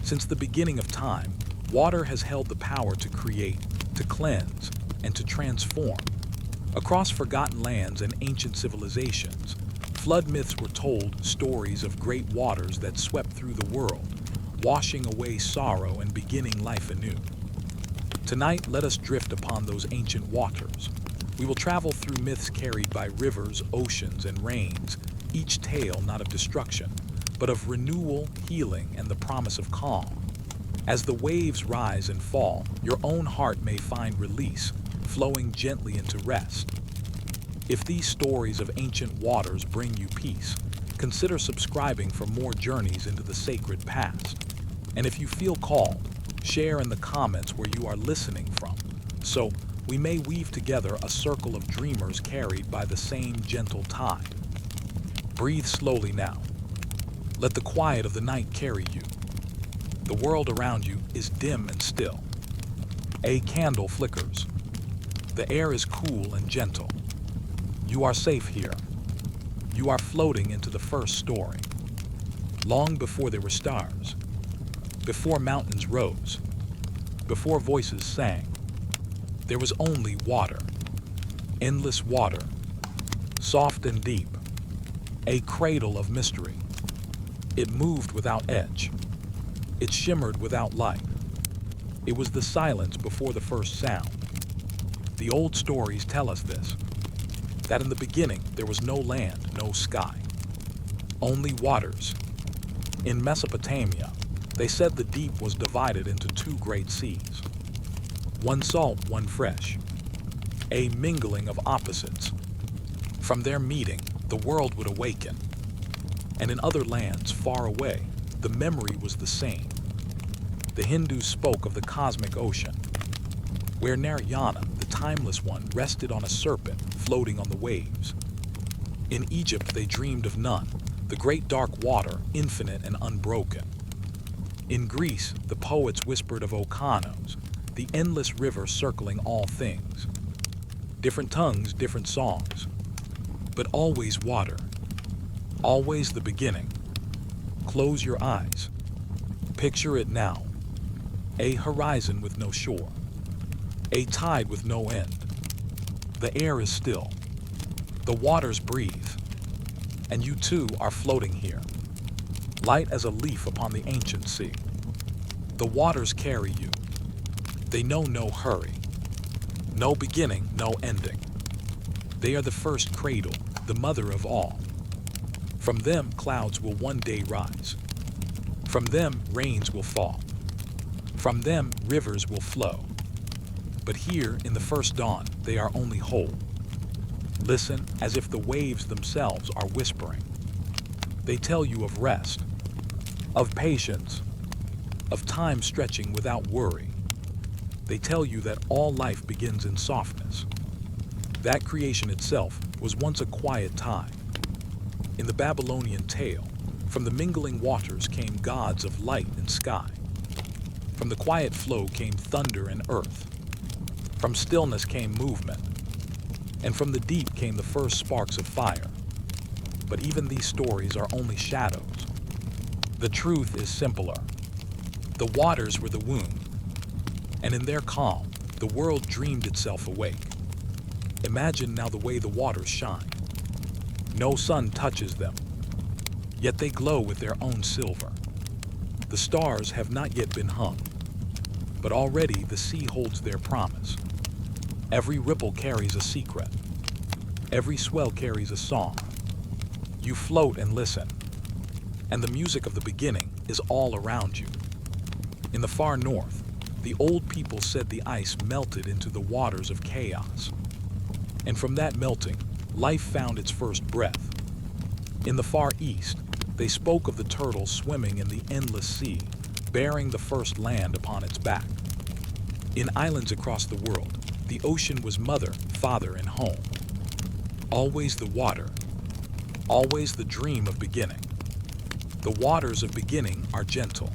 Since the beginning of time, water has held the power to create, to cleanse, and to transform. Across forgotten lands and ancient civilizations, flood myths were told, stories of great waters that swept through the world, washing away sorrow and beginning life anew. Tonight, let us drift upon those ancient waters. We will travel through myths carried by rivers, oceans, and rains, each tale not of destruction, but of renewal, healing, and the promise of calm. As the waves rise and fall, your own heart may find release, flowing gently into rest. If these stories of ancient waters bring you peace, consider subscribing for more journeys into the sacred past. And if you feel called, share in the comments where you are listening from, so we may weave together a circle of dreamers carried by the same gentle tide. Breathe slowly now. Let the quiet of the night carry you. The world around you is dim and still. A candle flickers. The air is cool and gentle. You are safe here. You are floating into the first story. Long before there were stars, before mountains rose, before voices sang, there was only water. Endless water, soft and deep, a cradle of mystery. It moved without edge. It shimmered without light. It was the silence before the first sound. The old stories tell us this, that in the beginning there was no land, no sky, only waters. In Mesopotamia, they said the deep was divided into two great seas, one salt, one fresh, a mingling of opposites. From their meeting, the world would awaken. And in other lands far away, the memory was the same. The Hindus spoke of the cosmic ocean, where Narayana, the timeless one, rested on a serpent floating on the waves. In Egypt, they dreamed of Nun, the great dark water, infinite and unbroken. In Greece, the poets whispered of Okeanos, the endless river circling all things. Different tongues, different songs, but always water, always the beginning. Close your eyes. Picture it now. A horizon with no shore. A tide with no end. The air is still. The waters breathe. And you too are floating here, light as a leaf upon the ancient sea. The waters carry you. They know no hurry, no beginning, no ending. They are the first cradle, the mother of all. From them, clouds will one day rise. From them, rains will fall. From them, rivers will flow. But here, in the first dawn, they are only whole. Listen as if the waves themselves are whispering. They tell you of rest, of patience, of time stretching without worry. They tell you that all life begins in softness. That creation itself was once a quiet time. In the Babylonian tale, from the mingling waters came gods of light and sky. From the quiet flow came thunder and earth. From stillness came movement. And from the deep came the first sparks of fire. But even these stories are only shadows. The truth is simpler. The waters were the womb, and in their calm, the world dreamed itself awake. Imagine now the way the waters shine. No sun touches them, yet they glow with their own silver. The stars have not yet been hung, but already the sea holds their promise. Every ripple carries a secret. Every swell carries a song. You float and listen, and the music of the beginning is all around you. In the far north, the old people said the ice melted into the waters of chaos. And from that melting, life found its first breath. In the far east, they spoke of the turtle swimming in the endless sea, bearing the first land upon its back. In islands across the world, the ocean was mother, father, and home. Always the water, always the dream of beginning. The waters of beginning are gentle.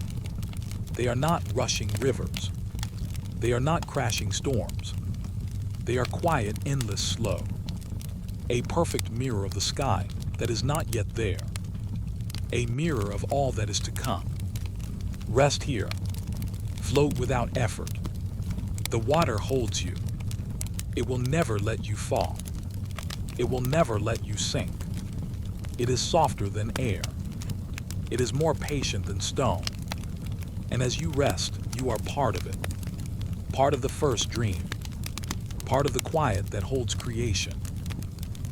They are not rushing rivers. They are not crashing storms. They are quiet, endless, slow. A perfect mirror of the sky that is not yet there. A mirror of all that is to come. Rest here. Float without effort. The water holds you. It will never let you fall. It will never let you sink. It is softer than air. It is more patient than stone. And as you rest, you are part of it. Part of the first dream. Part of the quiet that holds creation.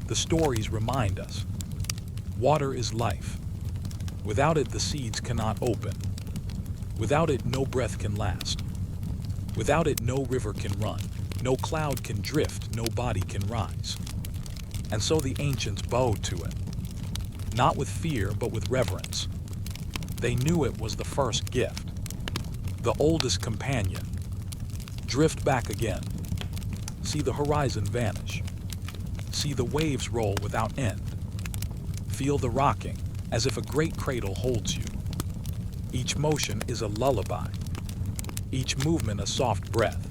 The stories remind us. Water is life. Without it, the seeds cannot open. Without it, no breath can last. Without it, no river can run. No cloud can drift. No body can rise. And so the ancients bowed to it. Not with fear, but with reverence. They knew it was the first gift. The oldest companion. Drift back again. See the horizon vanish. See the waves roll without end. Feel the rocking, as if a great cradle holds you. Each motion is a lullaby. Each movement a soft breath.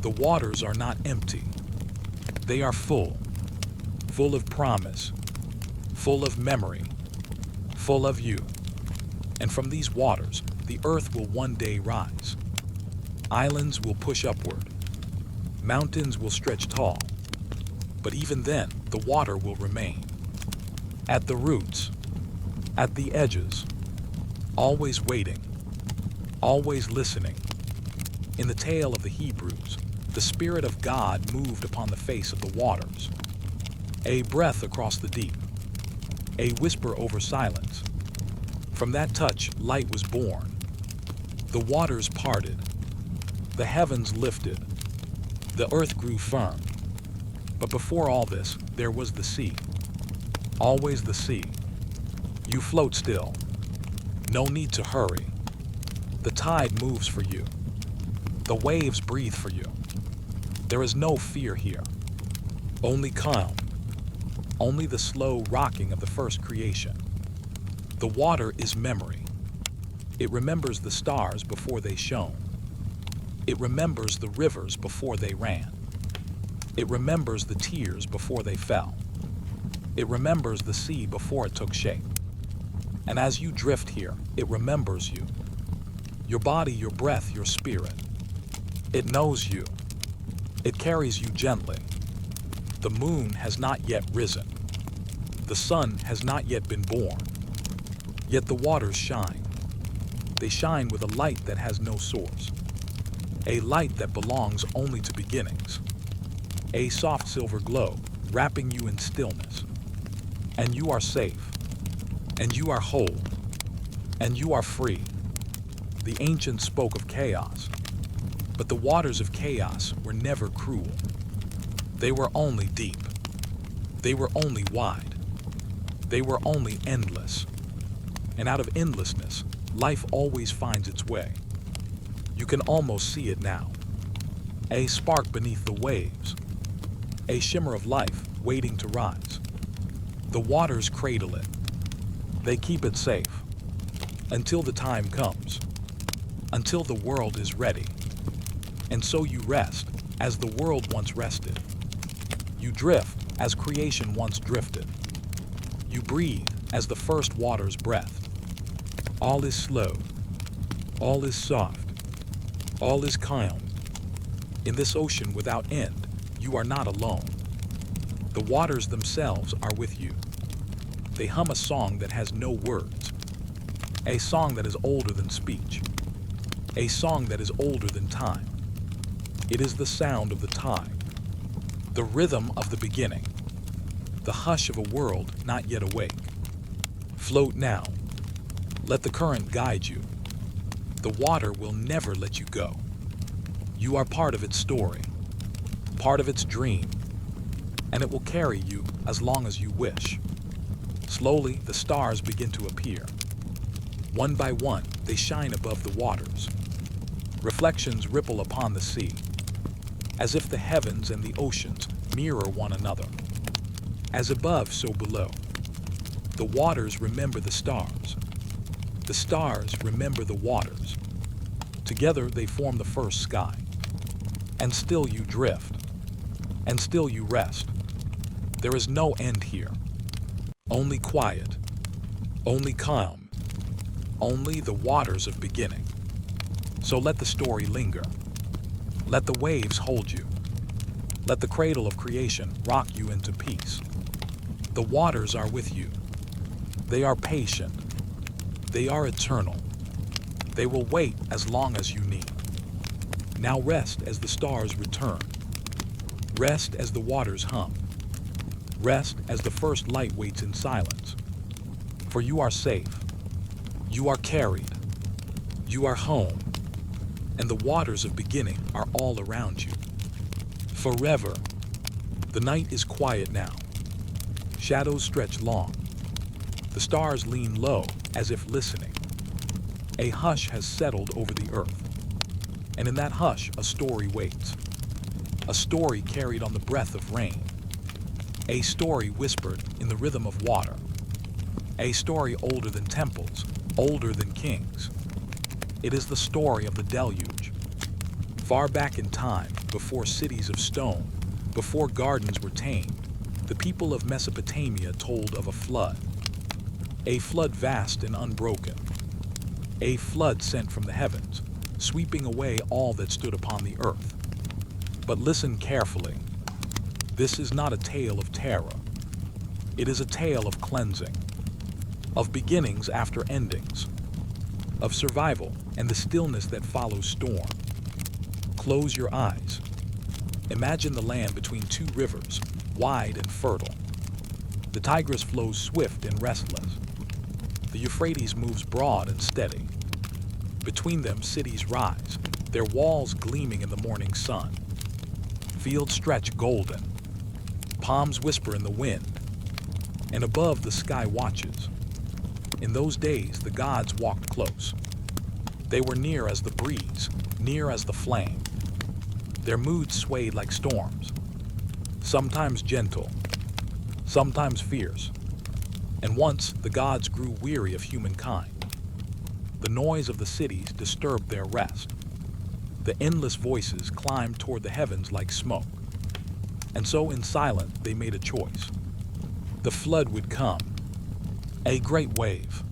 The waters are not empty. They are full. Full of promise. Full of memory. Full of you. And from these waters, the earth will one day rise. Islands will push upward. Mountains will stretch tall. But even then, the water will remain. At the roots, at the edges, always waiting, always listening. In the tale of the Hebrews, the Spirit of God moved upon the face of the waters. A breath across the deep, a whisper over silence. From that touch, light was born. The waters parted, the heavens lifted, the earth grew firm. But before all this, there was the sea. Always the sea. You float still. No need to hurry. The tide moves for you. The waves breathe for you. There is no fear here. Only calm. Only the slow rocking of the first creation. The water is memory. It remembers the stars before they shone. It remembers the rivers before they ran. It remembers the tears before they fell. It remembers the sea before it took shape. And as you drift here, it remembers you. Your body, your breath, your spirit. It knows you. It carries you gently. The moon has not yet risen. The sun has not yet been born. Yet the waters shine. They shine with a light that has no source. A light that belongs only to beginnings. A soft silver glow, wrapping you in stillness. And you are safe. And you are whole. And you are free. The ancients spoke of chaos. But the waters of chaos were never cruel. They were only deep. They were only wide. They were only endless. And out of endlessness, life always finds its way. You can almost see it now. A spark beneath the waves. A shimmer of life waiting to rise. The waters cradle it. They keep it safe. Until the time comes. Until the world is ready. And so you rest, as the world once rested. You drift, as creation once drifted. You breathe, as the first waters breathed. All is slow. All is soft. All is calm. In this ocean without end, you are not alone. The waters themselves are with you. They hum a song that has no words. A song that is older than speech. A song that is older than time. It is the sound of the tide. The rhythm of the beginning. The hush of a world not yet awake. Float now. Let the current guide you. The water will never let you go. You are part of its story, part of its dream, and it will carry you as long as you wish. Slowly, the stars begin to appear. One by one, they shine above the waters. Reflections ripple upon the sea, as if the heavens and the oceans mirror one another. As above, so below. The waters remember the stars. The stars remember the waters. Together they form the first sky. And still you drift. And still you rest. There is no end here. Only quiet. Only calm. only the waters of beginning. So let the story linger. Let the waves hold you. Let the cradle of creation rock you into peace. The waters are with you. They are patient. They are eternal. They will wait as long as you need. Now rest as the stars return. Rest as the waters hum. Rest as the first light waits in silence. For you are safe. You are carried. You are home. And the waters of beginning are all around you. Forever. The night is quiet now. Shadows stretch long. The stars lean low as if listening. A hush has settled over the earth. And in that hush, a story waits. A story carried on the breath of rain. A story whispered in the rhythm of water. A story older than temples, older than kings. It is the story of the deluge. Far back in time, before cities of stone, before gardens were tamed, the people of Mesopotamia told of a flood. A flood vast and unbroken. A flood sent from the heavens, sweeping away all that stood upon the earth. But listen carefully. This is not a tale of terror. It is a tale of cleansing, of beginnings after endings, of survival and the stillness that follows storm. Close your eyes. Imagine the land between two rivers, wide and fertile. The Tigris flows swift and restless. The Euphrates moves broad and steady. Between them, cities rise, their walls gleaming in the morning sun. Fields stretch golden. Palms whisper in the wind. And above, the sky watches. In those days, the gods walked close. They were near as the breeze, near as the flame. Their moods swayed like storms, sometimes gentle, sometimes fierce. And once, the gods grew weary of humankind. The noise of the cities disturbed their rest. The endless voices climbed toward the heavens like smoke. And so in silence they made a choice. The flood would come. A great wave.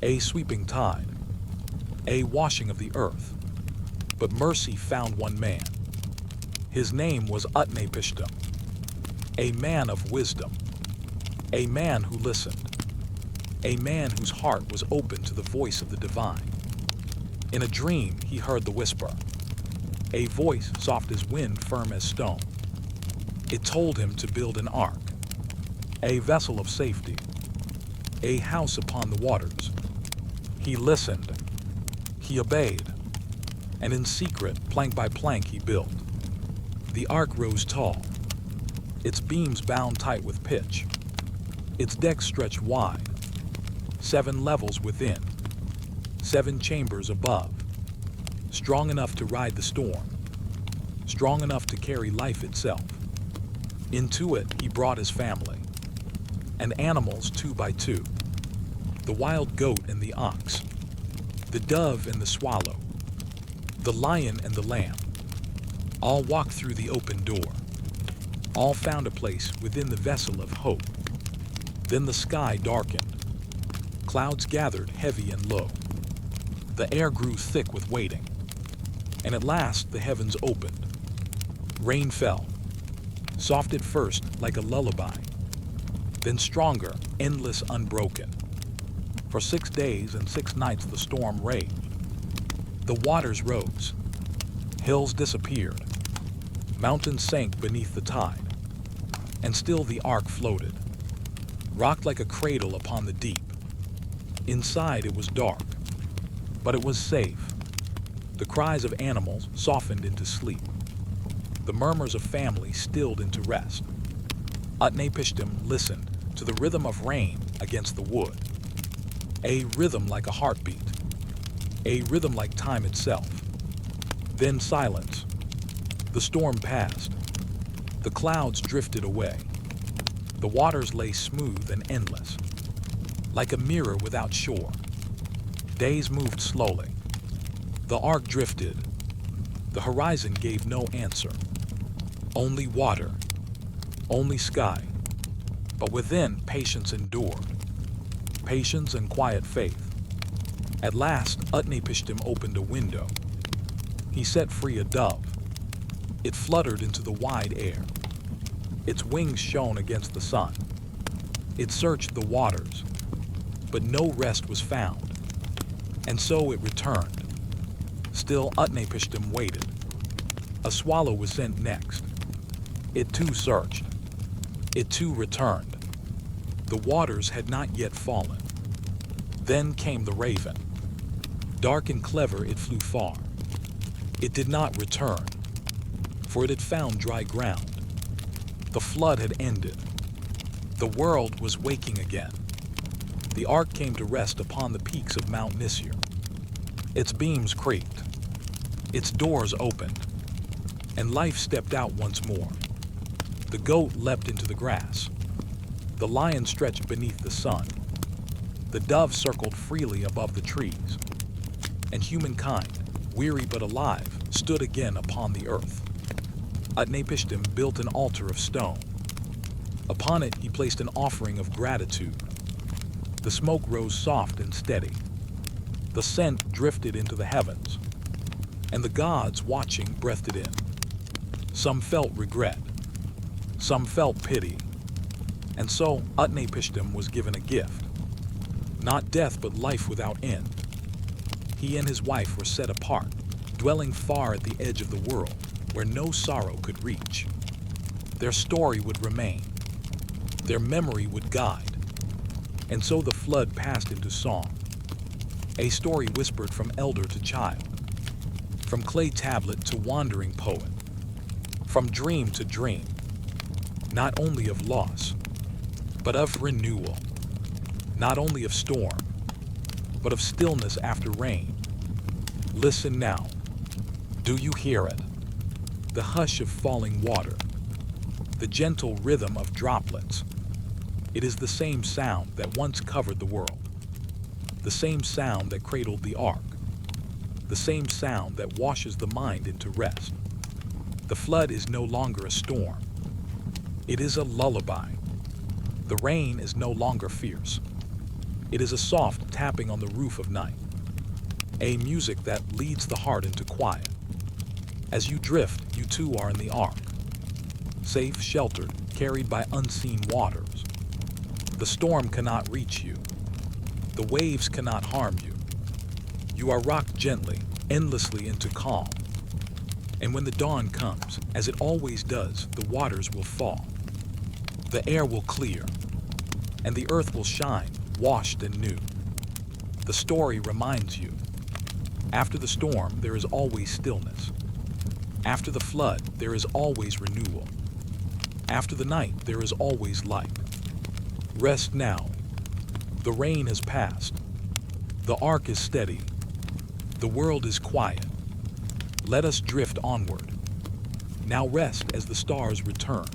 A sweeping tide. A washing of the earth. But mercy found one man. His name was Utnapishtim. A man of wisdom. A man who listened. A man whose heart was open to the voice of the divine. In a dream, he heard the whisper. A voice soft as wind, firm as stone. It told him to build an ark, a vessel of safety, a house upon the waters. He listened. He obeyed. And in secret, plank by plank, he built. The ark rose tall, its beams bound tight with pitch, its deck stretched wide, 7 levels within, 7 chambers above, strong enough to ride the storm, strong enough to carry life itself. Into it he brought his family, and animals 2 by 2, the wild goat and the ox, the dove and the swallow, the lion and the lamb. All walked through the open door. All found a place within the vessel of hope. Then the sky darkened. Clouds gathered heavy and low. The air grew thick with waiting. And at last the heavens opened. Rain fell, soft at first like a lullaby, then stronger, endless, unbroken. For 6 days and 6 nights the storm raged. The waters rose. Hills disappeared. Mountains sank beneath the tide. And still the ark floated, rocked like a cradle upon the deep. Inside it was dark, but it was safe. The cries of animals softened into sleep. The murmurs of family stilled into rest. Utnapishtim listened to the rhythm of rain against the wood. A rhythm like a heartbeat. A rhythm like time itself. Then silence. The storm passed. The clouds drifted away. The waters lay smooth and endless, like a mirror without shore. Days moved slowly. The ark drifted. The horizon gave no answer. Only water. Only sky. But within, patience endured. Patience and quiet faith. At last, Utnapishtim opened a window. He set free a dove. It fluttered into the wide air. Its wings shone against the sun. It searched the waters, but no rest was found. And so it returned. Still Utnapishtim waited. A swallow was sent next. It too searched. It too returned. The waters had not yet fallen. Then came the raven. Dark and clever, it flew far. It did not return, for it had found dry ground. The flood had ended. The world was waking again. The ark came to rest upon the peaks of Mount Nisir. Its beams creaked. Its doors opened, and life stepped out once more. The goat leapt into the grass. The lion stretched beneath the sun. The dove circled freely above the trees. And humankind, weary but alive, stood again upon the earth. Utnapishtim built an altar of stone. Upon it he placed an offering of gratitude. The smoke rose soft and steady. The scent drifted into the heavens, and the gods watching breathed it in. Some felt regret. Some felt pity. And so Utnapishtim was given a gift. Not death, but life without end. He and his wife were set apart, dwelling far at the edge of the world, where no sorrow could reach. Their story would remain. Their memory would guide. And so the flood passed into song. A story whispered from elder to child, from clay tablet to wandering poet, from dream to dream, not only of loss, but of renewal, not only of storm, but of stillness after rain. Listen now. Do you hear it? The hush of falling water, the gentle rhythm of droplets. It is the same sound that once covered the world, the same sound that cradled the ark, the same sound that washes the mind into rest. The flood is no longer a storm. It is a lullaby. The rain is no longer fierce. It is a soft tapping on the roof of night, a music that leads the heart into quiet. As you drift, you too are in the ark, safe, sheltered, carried by unseen waters. The storm cannot reach you. The waves cannot harm you. You are rocked gently, endlessly into calm. And when the dawn comes, as it always does, the waters will fall. The air will clear, and the earth will shine, washed and new. The story reminds you, after the storm, there is always stillness. After the flood, there is always renewal. After the night, there is always light. Rest now. The rain has passed. The ark is steady. The world is quiet. Let us drift onward. Now rest as the stars return.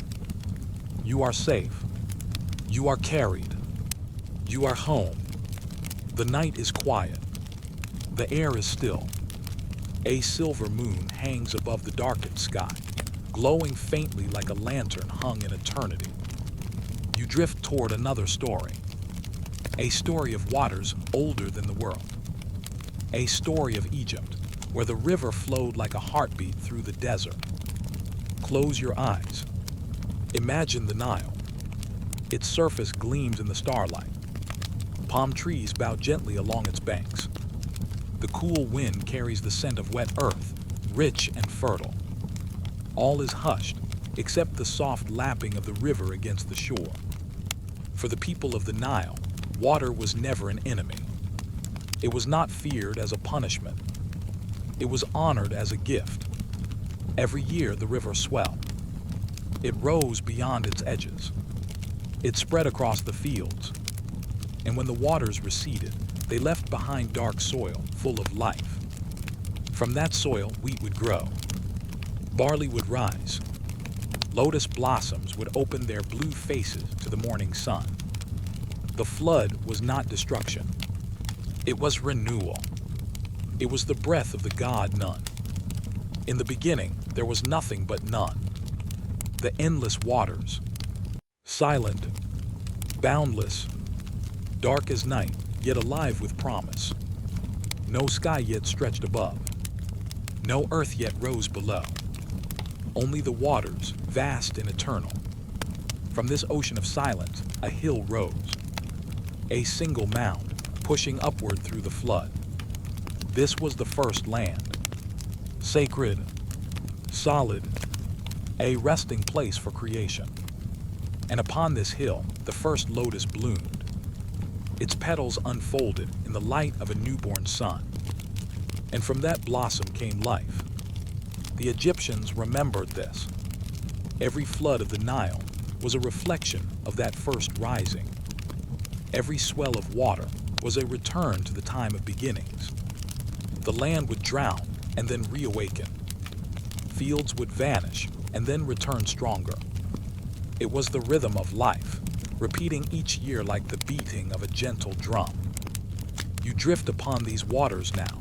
You are safe. You are carried. You are home. The night is quiet. The air is still. A silver moon hangs above the darkened sky, glowing faintly like a lantern hung in eternity. You drift toward another story. A story of waters older than the world. A story of Egypt, where the river flowed like a heartbeat through the desert. Close your eyes. Imagine the Nile. Its surface gleams in the starlight. Palm trees bow gently along its banks. The cool wind carries the scent of wet earth, rich and fertile. All is hushed, except the soft lapping of the river against the shore. For the people of the Nile, water was never an enemy. It was not feared as a punishment. It was honored as a gift. Every year the river swelled. It rose beyond its edges. It spread across the fields. And when the waters receded, they left behind dark soil full of life. From that soil, wheat would grow. Barley would rise. Lotus blossoms would open their blue faces to the morning sun. The flood was not destruction. It was renewal. It was the breath of the God None. In the beginning, there was nothing but none. The endless waters, silent, boundless, dark as night, yet alive with promise. No sky yet stretched above. No earth yet rose below. Only the waters, vast and eternal. From this ocean of silence, a hill rose. A single mound, pushing upward through the flood. This was the first land. Sacred, solid, a resting place for creation. And upon this hill, the first lotus bloomed. Its petals unfolded in the light of a newborn sun. And from that blossom came life. The Egyptians remembered this. Every flood of the Nile was a reflection of that first rising. Every swell of water was a return to the time of beginnings. The land would drown and then reawaken. Fields would vanish and then return stronger. It was the rhythm of life, repeating each year like the beating of a gentle drum. You drift upon these waters now.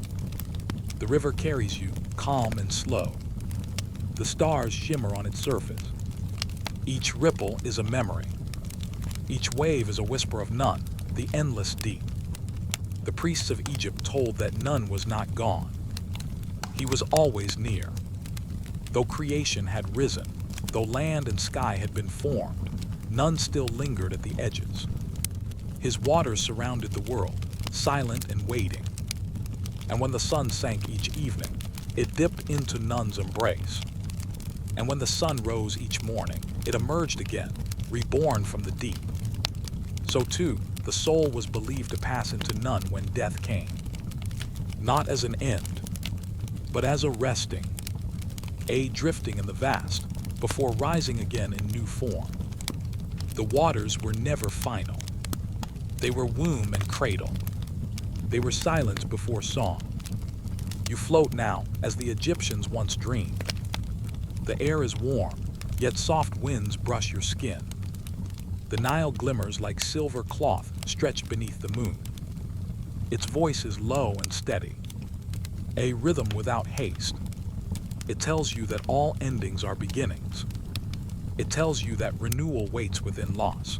The river carries you, calm and slow. The stars shimmer on its surface. Each ripple is a memory. Each wave is a whisper of Nun, the endless deep. The priests of Egypt told that Nun was not gone. He was always near. Though creation had risen, though land and sky had been formed, Nun still lingered at the edges. His waters surrounded the world, silent and waiting. And when the sun sank each evening, it dipped into Nun's embrace. And when the sun rose each morning, it emerged again, reborn from the deep. So too, the soul was believed to pass into Nun when death came. Not as an end, but as a resting, a drifting in the vast, before rising again in new form. The waters were never final. They were womb and cradle. They were silence before song. You float now as the Egyptians once dreamed. The air is warm, yet soft winds brush your skin. The Nile glimmers like silver cloth stretched beneath the moon. Its voice is low and steady, a rhythm without haste. It tells you that all endings are beginnings. It tells you that renewal waits within loss.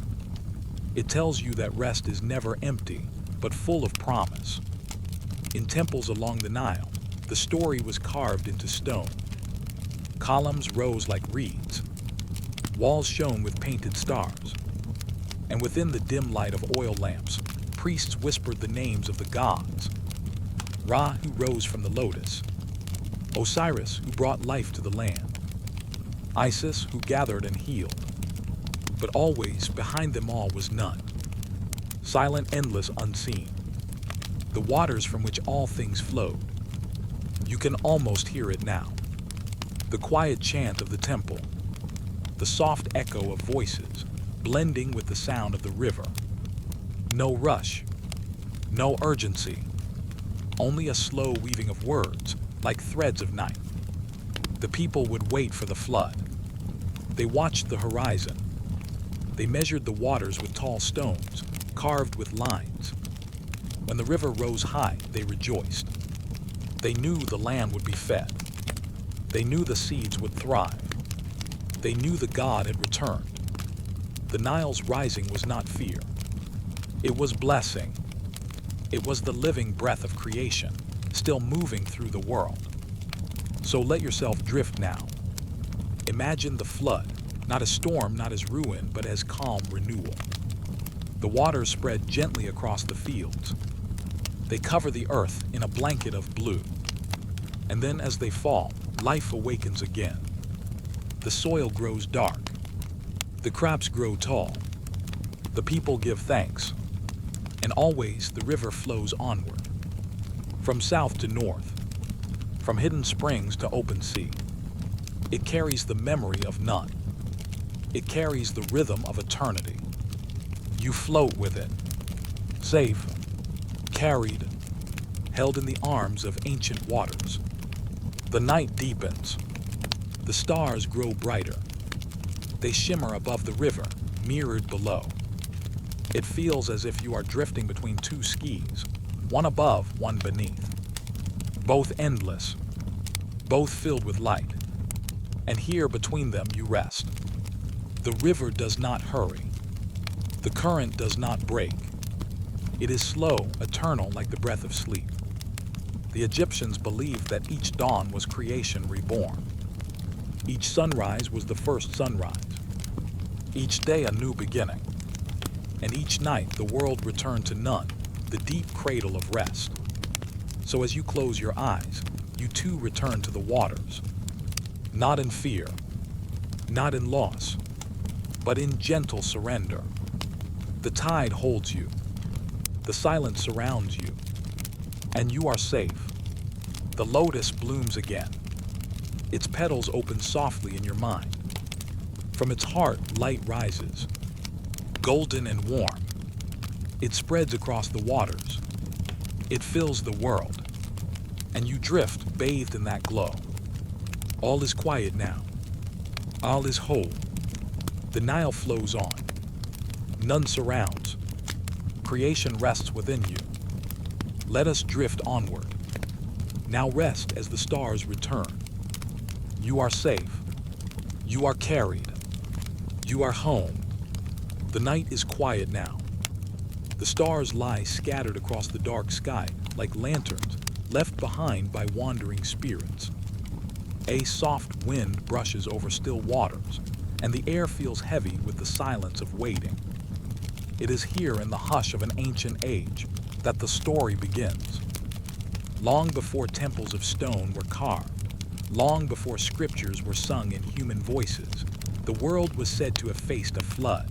It tells you that rest is never empty, but full of promise. In temples along the Nile, the story was carved into stone. Columns rose like reeds. Walls shone with painted stars. And within the dim light of oil lamps, priests whispered the names of the gods. Ra, who rose from the lotus. Osiris, who brought life to the land. Isis, who gathered and healed. But always, behind them all was Nun. Silent, endless, unseen. The waters from which all things flowed. You can almost hear it now. The quiet chant of the temple. The soft echo of voices, blending with the sound of the river. No rush. No urgency. Only a slow weaving of words, like threads of night. The people would wait for the flood. They watched the horizon. They measured the waters with tall stones, carved with lines. When the river rose high, they rejoiced. They knew the land would be fed. They knew the seeds would thrive. They knew the God had returned. The Nile's rising was not fear. It was blessing. It was the living breath of creation, still moving through the world. So let yourself drift now. Imagine the flood, not as storm, not as ruin, but as calm renewal. The waters spread gently across the fields. They cover the earth in a blanket of blue. And then as they fall, life awakens again. The soil grows dark. The crops grow tall. The people give thanks. And always the river flows onward. From south to north. From hidden springs to open sea. It carries the memory of Nun. It carries the rhythm of eternity. You float with it. Safe. Carried. Held in the arms of ancient waters. The night deepens. The stars grow brighter. They shimmer above the river, mirrored below. It feels as if you are drifting between two skis, one above, one beneath. Both endless, both filled with light. And here between them you rest. The river does not hurry. The current does not break. It is slow, eternal, like the breath of sleep. The Egyptians believed that each dawn was creation reborn. Each sunrise was the first sunrise. Each day a new beginning. And each night the world returned to Nun, the deep cradle of rest. So as you close your eyes, you too return to the waters. Not in fear, not in loss, but in gentle surrender. The tide holds you. The silence surrounds you. And you are safe. The lotus blooms again. Its petals open softly in your mind. From its heart, light rises, golden and warm. It spreads across the waters. It fills the world. And you drift, bathed in that glow. All is quiet now. All is whole. The Nile flows on. None surrounds. Creation rests within you. Let us drift onward. Now rest as the stars return. You are safe. You are carried. You are home. The night is quiet now. The stars lie scattered across the dark sky like lanterns left behind by wandering spirits. A soft wind brushes over still waters, and the air feels heavy with the silence of waiting. It is here in the hush of an ancient age that the story begins. Long before temples of stone were carved, long before scriptures were sung in human voices, the world was said to have faced a flood.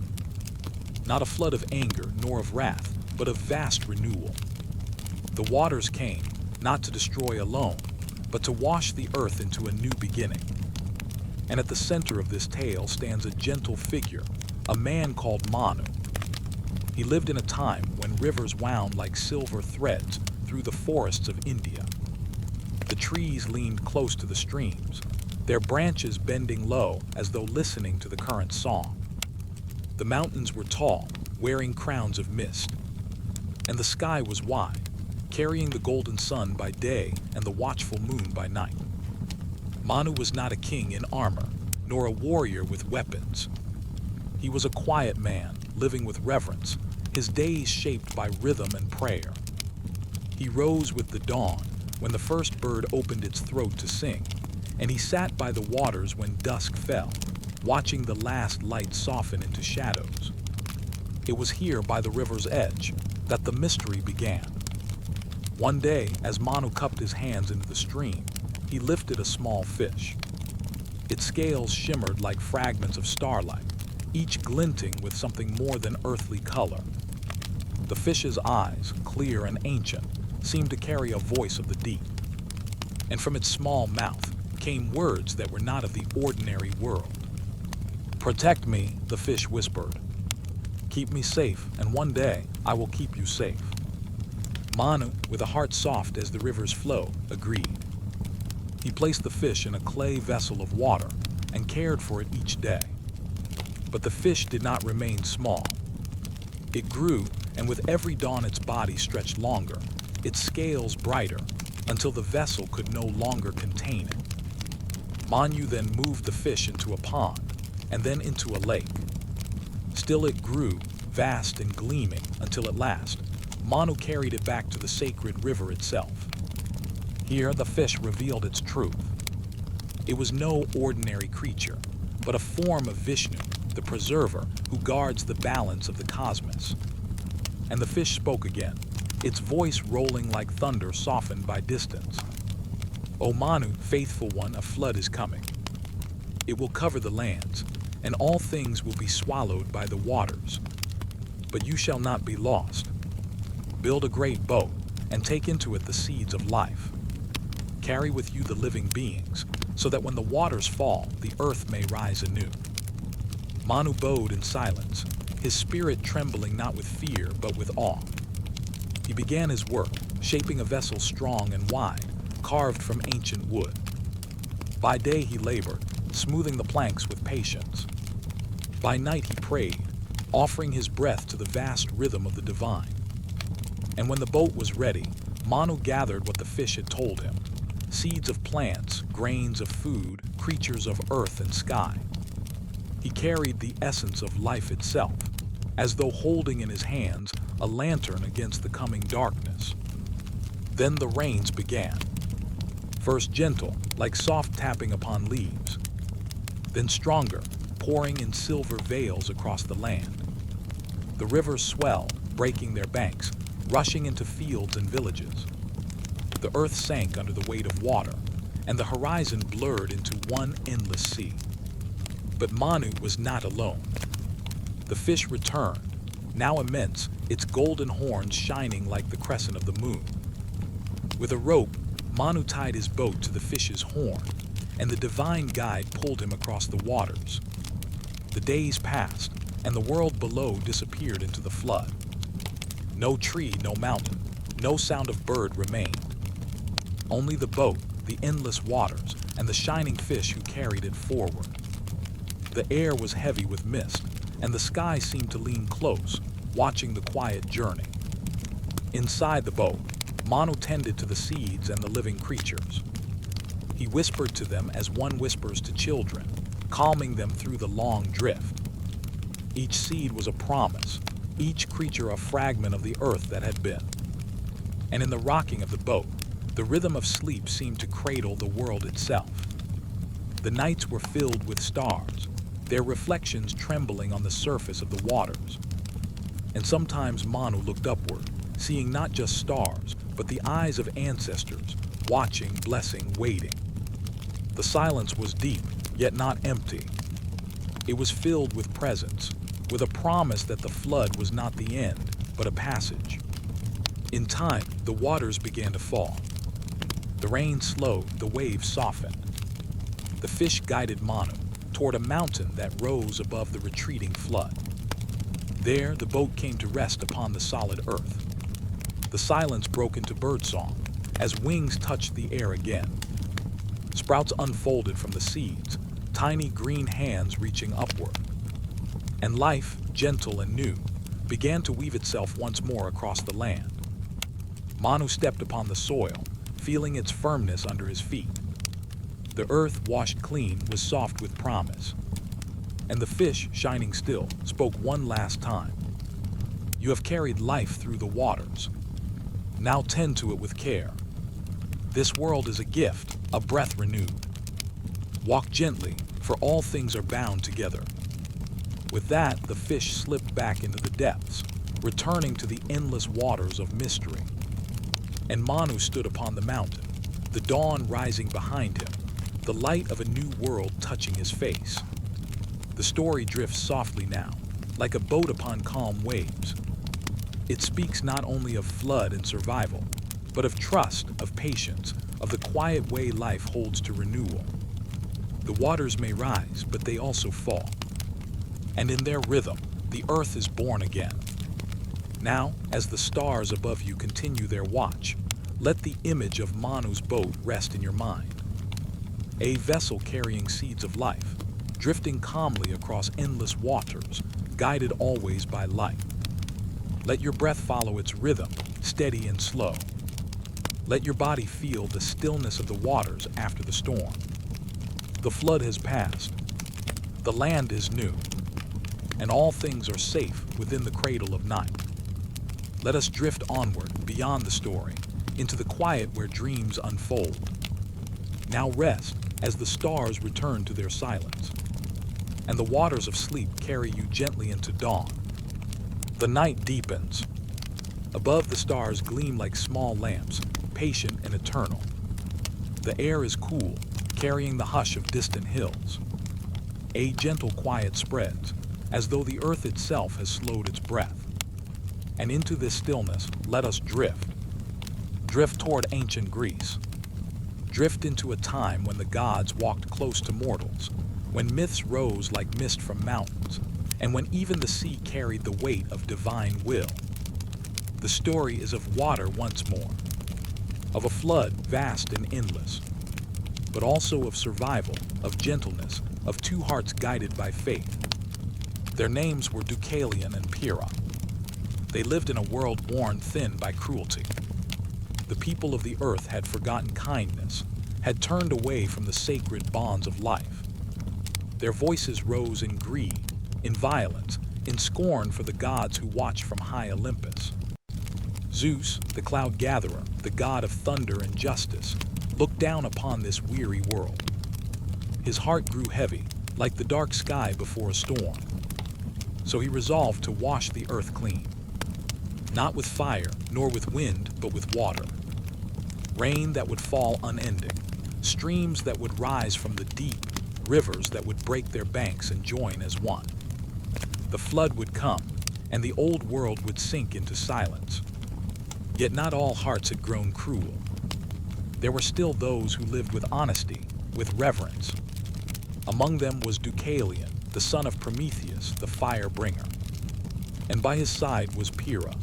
Not a flood of anger nor of wrath, but of vast renewal. The waters came, not to destroy alone, but to wash the earth into a new beginning. And at the center of this tale stands a gentle figure, a man called Manu. He lived in a time when rivers wound like silver threads through the forests of India. The trees leaned close to the streams, their branches bending low as though listening to the current's song. The mountains were tall, wearing crowns of mist, and the sky was wide, carrying the golden sun by day and the watchful moon by night. Manu was not a king in armor, nor a warrior with weapons. He was a quiet man, living with reverence, his days shaped by rhythm and prayer. He rose with the dawn, when the first bird opened its throat to sing, and he sat by the waters when dusk fell, watching the last light soften into shadows. It was here by the river's edge that the mystery began. One day, as Manu cupped his hands into the stream, he lifted a small fish. Its scales shimmered like fragments of starlight, each glinting with something more than earthly color. The fish's eyes, clear and ancient, seemed to carry a voice of the deep. And from its small mouth came words that were not of the ordinary world. "Protect me," the fish whispered. "Keep me safe, and one day I will keep you safe." Manu, with a heart soft as the river's flow, agreed. He placed the fish in a clay vessel of water and cared for it each day. But the fish did not remain small. It grew, and with every dawn its body stretched longer, its scales brighter, until the vessel could no longer contain it. Manu then moved the fish into a pond, and then into a lake. Still it grew, vast and gleaming, until at last, Manu carried it back to the sacred river itself. Here the fish revealed its truth. It was no ordinary creature, but a form of Vishnu, the preserver who guards the balance of the cosmos. And the fish spoke again, its voice rolling like thunder softened by distance. "O Manu, faithful one, a flood is coming. It will cover the lands, and all things will be swallowed by the waters. But you shall not be lost. Build a great boat, and take into it the seeds of life. Carry with you the living beings, so that when the waters fall, the earth may rise anew." Manu bowed in silence, his spirit trembling not with fear, but with awe. He began his work, shaping a vessel strong and wide, carved from ancient wood. By day he labored, smoothing the planks with patience. By night he prayed, offering his breath to the vast rhythm of the divine. And when the boat was ready, Manu gathered what the fish had told him: seeds of plants, grains of food, creatures of earth and sky. He carried the essence of life itself, as though holding in his hands a lantern against the coming darkness. Then the rains began. First gentle, like soft tapping upon leaves. Then stronger, pouring in silver veils across the land. The rivers swelled, breaking their banks, rushing into fields and villages. The earth sank under the weight of water, and the horizon blurred into one endless sea. But Manu was not alone. The fish returned, now immense, its golden horns shining like the crescent of the moon. With a rope, Manu tied his boat to the fish's horn, and the divine guide pulled him across the waters. The days passed, and the world below disappeared into the flood. No tree, no mountain, no sound of bird remained. Only the boat, the endless waters, and the shining fish who carried it forward. The air was heavy with mist, and the sky seemed to lean close, watching the quiet journey. Inside the boat, Manu tended to the seeds and the living creatures. He whispered to them as one whispers to children, calming them through the long drift. Each seed was a promise, each creature a fragment of the earth that had been. And in the rocking of the boat, the rhythm of sleep seemed to cradle the world itself. The nights were filled with stars, their reflections trembling on the surface of the waters. And sometimes Manu looked upward, seeing not just stars, but the eyes of ancestors, watching, blessing, waiting. The silence was deep, yet not empty. It was filled with presence, with a promise that the flood was not the end, but a passage. In time, the waters began to fall. The rain slowed, the waves softened. The fish guided Manu toward a mountain that rose above the retreating flood. There, the boat came to rest upon the solid earth. The silence broke into birdsong as wings touched the air again. Sprouts unfolded from the seeds, tiny green hands reaching upward. And life, gentle and new, began to weave itself once more across the land. Manu stepped upon the soil, feeling its firmness under his feet. The earth, washed clean, was soft with promise. And the fish, shining still, spoke one last time. You have carried life through the waters. Now tend to it with care. This world is a gift, a breath renewed. Walk gently, for all things are bound together. With that, the fish slipped back into the depths, returning to the endless waters of mystery. And Manu stood upon the mountain, the dawn rising behind him, the light of a new world touching his face. The story drifts softly now, like a boat upon calm waves. It speaks not only of flood and survival, but of trust, of patience, of the quiet way life holds to renewal. The waters may rise, but they also fall. And in their rhythm, the earth is born again. Now, as the stars above you continue their watch, let the image of Manu's boat rest in your mind. A vessel carrying seeds of life, drifting calmly across endless waters, guided always by light. Let your breath follow its rhythm, steady and slow. Let your body feel the stillness of the waters after the storm. The flood has passed. The land is new. And all things are safe within the cradle of night. Let us drift onward, beyond the story, into the quiet where dreams unfold. Now rest as the stars return to their silence, and the waters of sleep carry you gently into dawn. The night deepens. Above, the stars gleam like small lamps, patient and eternal. The air is cool, carrying the hush of distant hills. A gentle quiet spreads, as though the earth itself has slowed its breath. And into this stillness, let us drift. Drift toward ancient Greece. Drift into a time when the gods walked close to mortals, when myths rose like mist from mountains, and when even the sea carried the weight of divine will. The story is of water once more, of a flood vast and endless, but also of survival, of gentleness, of two hearts guided by faith. Their names were Deucalion and Pyrrha. They lived in a world worn thin by cruelty. The people of the earth had forgotten kindness, had turned away from the sacred bonds of life. Their voices rose in greed, in violence, in scorn for the gods who watch from high Olympus. Zeus, the cloud gatherer, the god of thunder and justice, looked down upon this weary world. His heart grew heavy, like the dark sky before a storm. So he resolved to wash the earth clean. Not with fire, nor with wind, but with water. Rain that would fall unending, streams that would rise from the deep, rivers that would break their banks and join as one. The flood would come, and the old world would sink into silence. Yet not all hearts had grown cruel. There were still those who lived with honesty, with reverence. Among them was Deucalion, the son of Prometheus, the fire bringer. And by his side was Pyrrha,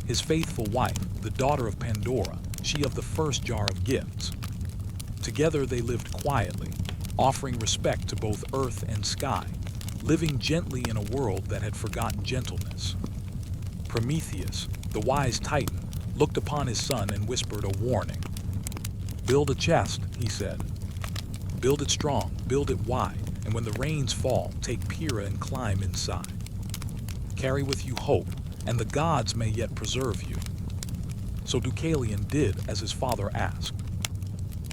his faithful wife, the daughter of Pandora, she of the first jar of gifts. Together they lived quietly, offering respect to both earth and sky, living gently in a world that had forgotten gentleness. Prometheus, the wise Titan, looked upon his son and whispered a warning. "Build a chest," he said. "Build it strong, build it wide, and when the rains fall, take Pyrrha and climb inside. Carry with you hope, and the gods may yet preserve you." So Deucalion did as his father asked.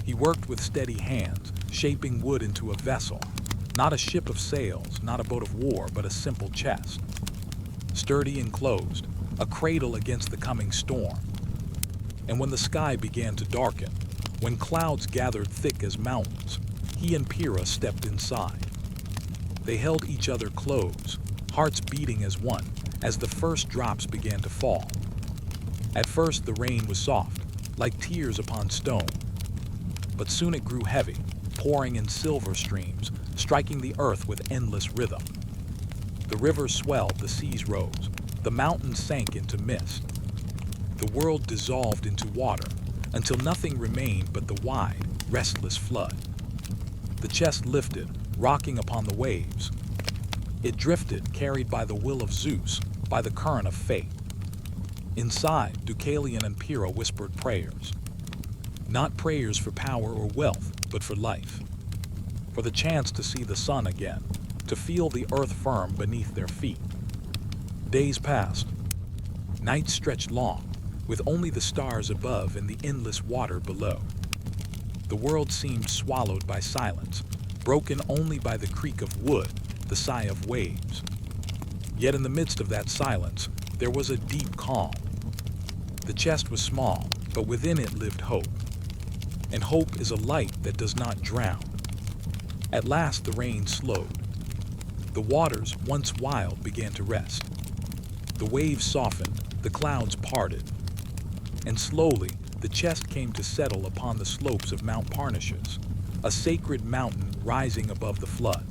He worked with steady hands, shaping wood into a vessel, not a ship of sails, not a boat of war, but a simple chest. Sturdy and closed, a cradle against the coming storm. And when the sky began to darken, when clouds gathered thick as mountains, he and Pyrrha stepped inside. They held each other close, hearts beating as one, as the first drops began to fall. At first the rain was soft, like tears upon stone. But soon it grew heavy, pouring in silver streams, striking the earth with endless rhythm. The rivers swelled, the seas rose, the mountains sank into mist. The world dissolved into water, until nothing remained but the wide, restless flood. The chest lifted, rocking upon the waves. It drifted, carried by the will of Zeus, by the current of fate. Inside, Deucalion and Pyrrha whispered prayers. Not prayers for power or wealth, but for life. For the chance to see the sun again, to feel the earth firm beneath their feet. Days passed. Nights stretched long, with only the stars above and the endless water below. The world seemed swallowed by silence, broken only by the creak of wood, the sigh of waves. Yet in the midst of that silence, there was a deep calm. The chest was small, but within it lived hope. And hope is a light that does not drown. At last the rain slowed. The waters, once wild, began to rest. The waves softened, the clouds parted. And slowly, the chest came to settle upon the slopes of Mount Parnassus, a sacred mountain rising above the flood.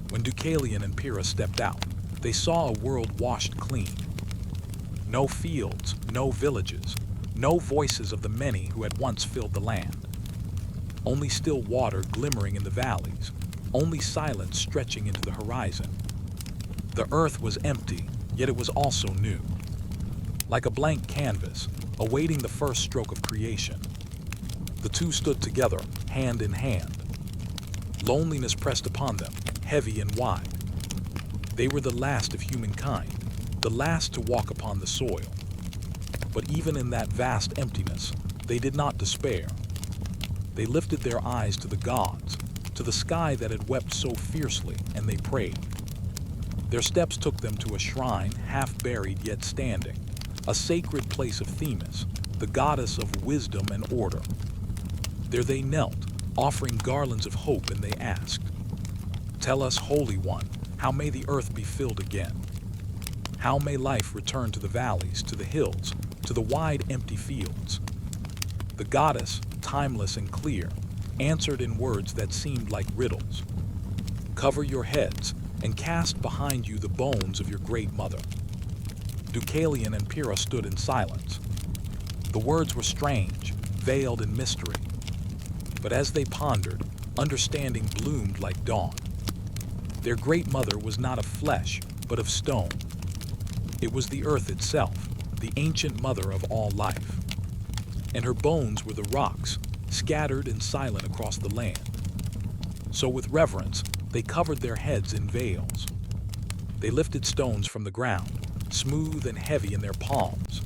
When Deucalion and Pyrrha stepped out, they saw a world washed clean. No fields, no villages, no voices of the many who had once filled the land. Only still water glimmering in the valleys, only silence stretching into the horizon. The earth was empty, yet it was also new. Like a blank canvas, awaiting the first stroke of creation. The two stood together, hand in hand. Loneliness pressed upon them, heavy and wide. They were the last of humankind, the last to walk upon the soil. But even in that vast emptiness, they did not despair. They lifted their eyes to the gods, to the sky that had wept so fiercely, and they prayed. Their steps took them to a shrine, half buried yet standing, a sacred place of Themis, the goddess of wisdom and order. There they knelt, offering garlands of hope, and they asked, "Tell us, Holy One, how may the earth be filled again? How may life return to the valleys, to the hills, to the wide empty fields?" The goddess, timeless and clear, answered in words that seemed like riddles. "Cover your heads and cast behind you the bones of your great mother." Deucalion and Pyrrha stood in silence. The words were strange, veiled in mystery. But as they pondered, understanding bloomed like dawn. Their great mother was not of flesh, but of stone. It was the earth itself, the ancient mother of all life. And her bones were the rocks, scattered and silent across the land. So with reverence, they covered their heads in veils. They lifted stones from the ground, smooth and heavy in their palms.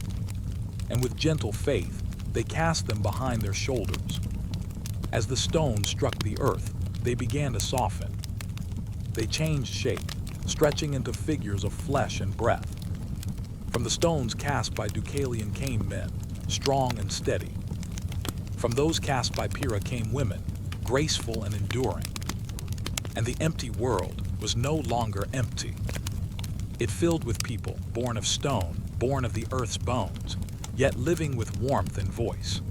and with gentle faith, they cast them behind their shoulders. As the stones struck the earth, they began to soften. They changed shape, stretching into figures of flesh and breath. From the stones cast by Deucalion came men, strong and steady. From those cast by Pyrrha came women, graceful and enduring. And the empty world was no longer empty. It filled with people, born of stone, born of the earth's bones, yet living with warmth and voice.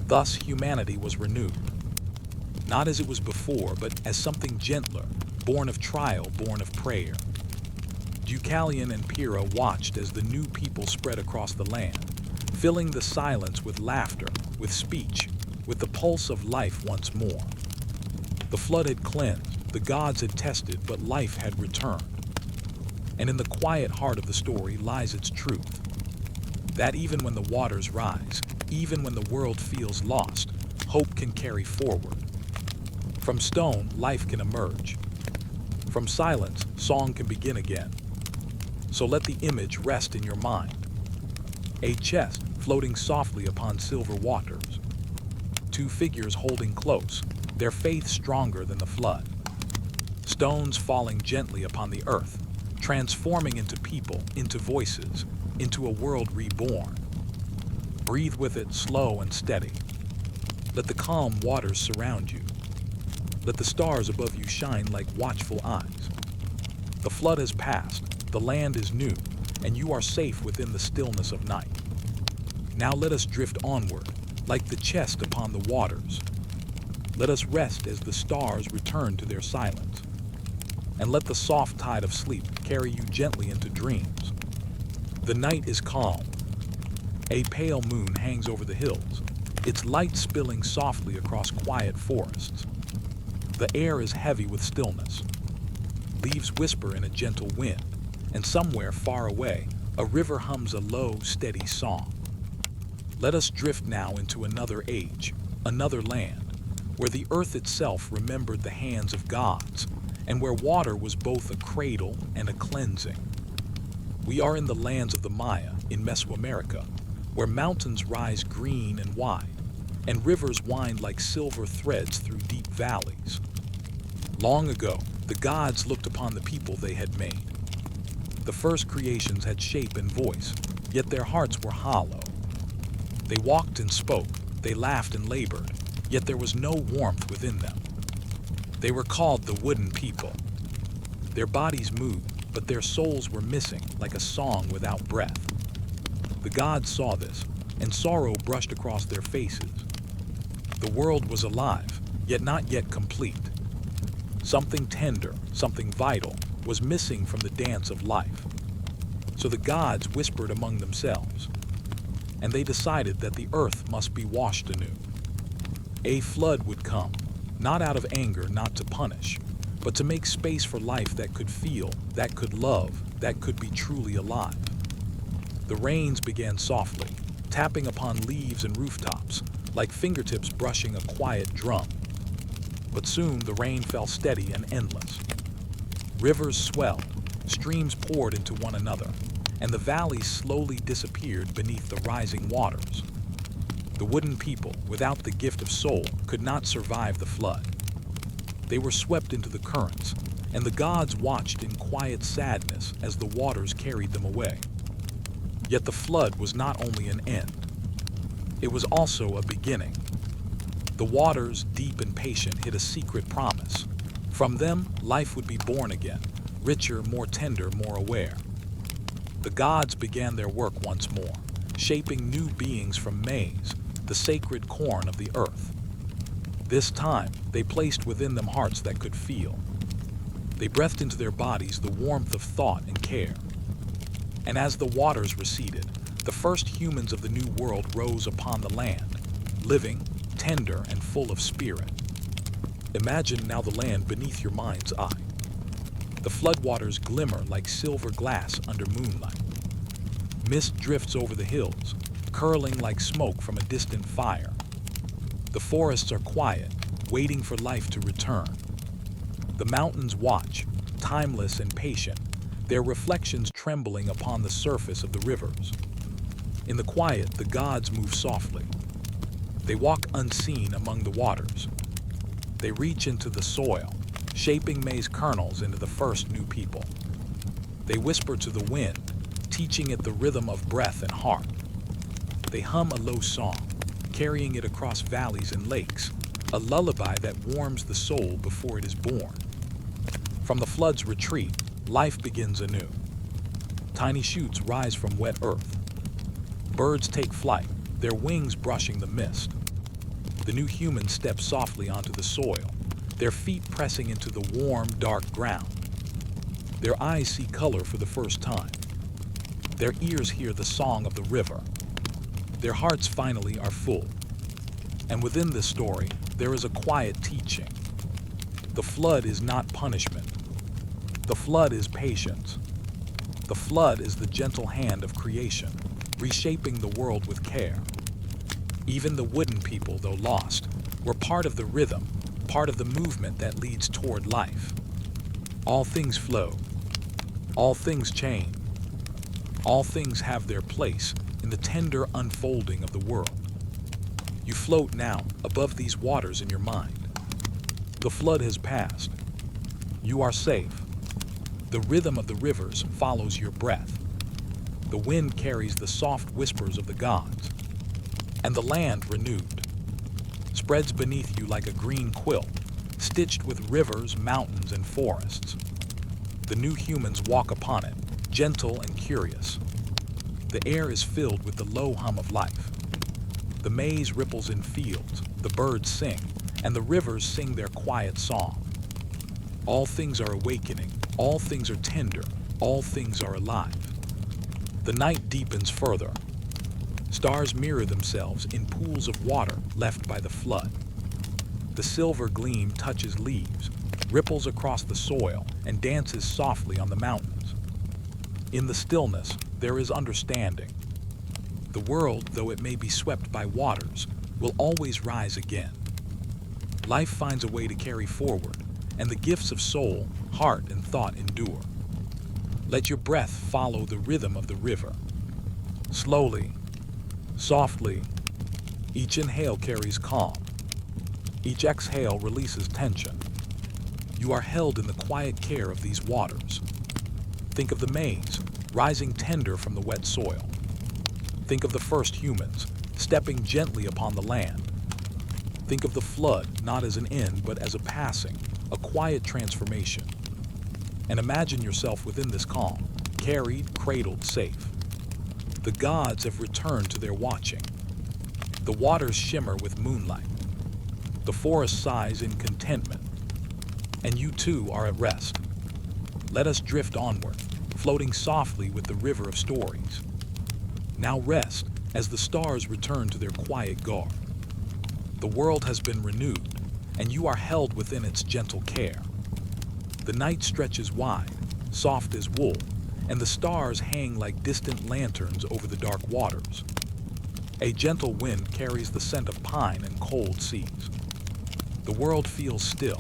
Thus humanity was renewed. Not as it was before, but as something gentler, born of trial, born of prayer. Deucalion and Pyrrha watched as the new people spread across the land, filling the silence with laughter, with speech, with the pulse of life once more. The flood had cleansed, the gods had tested, but life had returned. And in the quiet heart of the story lies its truth. That even when the waters rise, even when the world feels lost, hope can carry forward. From stone, life can emerge. From silence, song can begin again. So let the image rest in your mind. A chest floating softly upon silver waters. Two figures holding close, their faith stronger than the flood. Stones falling gently upon the earth, transforming into people, into voices, into a world reborn. Breathe with it, slow and steady. Let the calm waters surround you. Let the stars above you shine like watchful eyes. The flood has passed, the land is new, and you are safe within the stillness of night. Now let us drift onward, like the chest upon the waters. Let us rest as the stars return to their silence. And let the soft tide of sleep carry you gently into dreams. The night is calm. A pale moon hangs over the hills, its light spilling softly across quiet forests. The air is heavy with stillness. Leaves whisper in a gentle wind, and somewhere far away, a river hums a low, steady song. Let us drift now into another age, another land, where the earth itself remembered the hands of gods, and where water was both a cradle and a cleansing. We are in the lands of the Maya, in Mesoamerica, where mountains rise green and wide, and rivers wind like silver threads through deep valleys. Long ago, the gods looked upon the people they had made. The first creations had shape and voice, yet their hearts were hollow. They walked and spoke, they laughed and labored, yet there was no warmth within them. They were called the wooden people. Their bodies moved, but their souls were missing, like a song without breath. The gods saw this, and sorrow brushed across their faces. The world was alive, yet not yet complete. Something tender, something vital, was missing from the dance of life. So the gods whispered among themselves, and they decided that the earth must be washed anew. A flood would come, not out of anger, not to punish, but to make space for life that could feel, that could love, that could be truly alive. The rains began softly, tapping upon leaves and rooftops, like fingertips brushing a quiet drum. But soon the rain fell steady and endless. Rivers swelled, streams poured into one another, and the valleys slowly disappeared beneath the rising waters. The wooden people, without the gift of soul, could not survive the flood. They were swept into the currents, and the gods watched in quiet sadness as the waters carried them away. Yet the flood was not only an end. It was also a beginning. The waters, deep and patient, hid a secret promise. From them, life would be born again, richer, more tender, more aware. The gods began their work once more, shaping new beings from maize, the sacred corn of the earth. This time, they placed within them hearts that could feel. They breathed into their bodies the warmth of thought and care. And as the waters receded, the first humans of the new world rose upon the land, living, tender, and full of spirit. Imagine now the land beneath your mind's eye. The floodwaters glimmer like silver glass under moonlight. Mist drifts over the hills, curling like smoke from a distant fire. The forests are quiet, waiting for life to return. The mountains watch, timeless and patient, their reflections trembling upon the surface of the rivers. In the quiet, the gods move softly. They walk unseen among the waters. They reach into the soil, shaping maize kernels into the first new people. They whisper to the wind, teaching it the rhythm of breath and heart. They hum a low song, carrying it across valleys and lakes, a lullaby that warms the soul before it is born. From the flood's retreat, life begins anew. Tiny shoots rise from wet earth. Birds take flight, their wings brushing the mist. The new humans step softly onto the soil, their feet pressing into the warm, dark ground. Their eyes see color for the first time. Their ears hear the song of the river. Their hearts finally are full. And within this story, there is a quiet teaching. The flood is not punishment. The flood is patience. The flood is the gentle hand of creation, reshaping the world with care. Even the wooden people, though lost, were part of the rhythm, part of the movement that leads toward life. All things flow. All things change. All things have their place in the tender unfolding of the world. You float now above these waters in your mind. The flood has passed. You are safe. The rhythm of the rivers follows your breath. The wind carries the soft whispers of the gods. And the land, renewed, spreads beneath you like a green quilt, stitched with rivers, mountains, and forests. The new humans walk upon it, gentle and curious. The air is filled with the low hum of life. The maize ripples in fields, the birds sing, and the rivers sing their quiet song. All things are awakening, all things are tender, all things are alive. The night deepens further. Stars mirror themselves in pools of water left by the flood. The silver gleam touches leaves, ripples across the soil, and dances softly on the mountains. In the stillness, there is understanding. The world, though it may be swept by waters, will always rise again. Life finds a way to carry forward, and the gifts of soul, heart, and thought endure. Let your breath follow the rhythm of the river. Slowly, softly, each inhale carries calm. Each exhale releases tension. You are held in the quiet care of these waters. Think of the maize, rising tender from the wet soil. Think of the first humans, stepping gently upon the land. Think of the flood not as an end, but as a passing, a quiet transformation. And imagine yourself within this calm, carried, cradled, safe. The gods have returned to their watching. The waters shimmer with moonlight. The forest sighs in contentment. And you too are at rest. Let us drift onward, floating softly with the river of stories. Now rest as the stars return to their quiet guard. The world has been renewed, and you are held within its gentle care. The night stretches wide, soft as wool, and the stars hang like distant lanterns over the dark waters. A gentle wind carries the scent of pine and cold seas. The world feels still,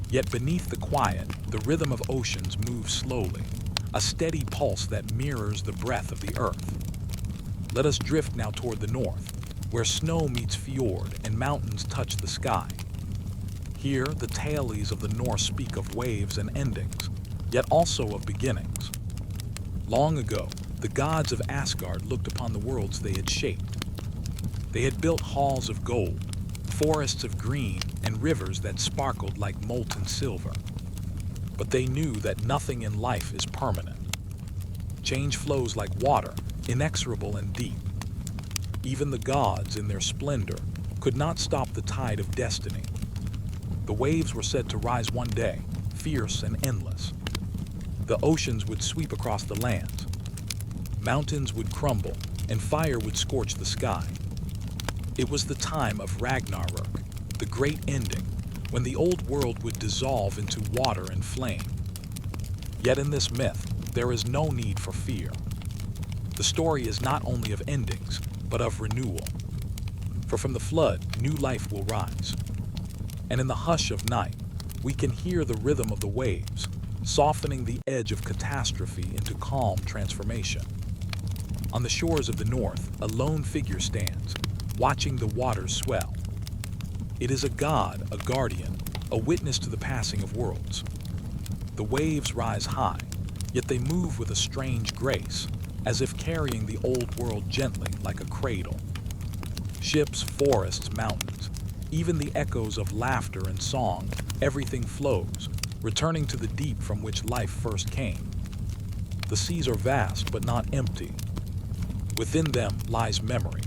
yet beneath the quiet, the rhythm of oceans moves slowly, a steady pulse that mirrors the breath of the earth. Let us drift now toward the north, where snow meets fjord and mountains touch the sky. Here, the tailies of the Norse speak of waves and endings, yet also of beginnings. Long ago, the gods of Asgard looked upon the worlds they had shaped. They had built halls of gold, forests of green, and rivers that sparkled like molten silver. But they knew that nothing in life is permanent. Change flows like water, inexorable and deep. Even the gods, in their splendor, could not stop the tide of destiny. The waves were said to rise one day, fierce and endless. The oceans would sweep across the lands. Mountains would crumble, and fire would scorch the sky. It was the time of Ragnarok, the great ending, when the old world would dissolve into water and flame. Yet in this myth, there is no need for fear. The story is not only of endings, but of renewal. For from the flood, new life will rise. And in the hush of night, we can hear the rhythm of the waves, softening the edge of catastrophe into calm transformation. On the shores of the north, a lone figure stands, watching the waters swell. It is a god, a guardian, a witness to the passing of worlds. The waves rise high, yet they move with a strange grace, as if carrying the old world gently like a cradle. Ships, forests, mountains, even the echoes of laughter and song, everything flows, returning to the deep from which life first came. The seas are vast but not empty. Within them lies memory.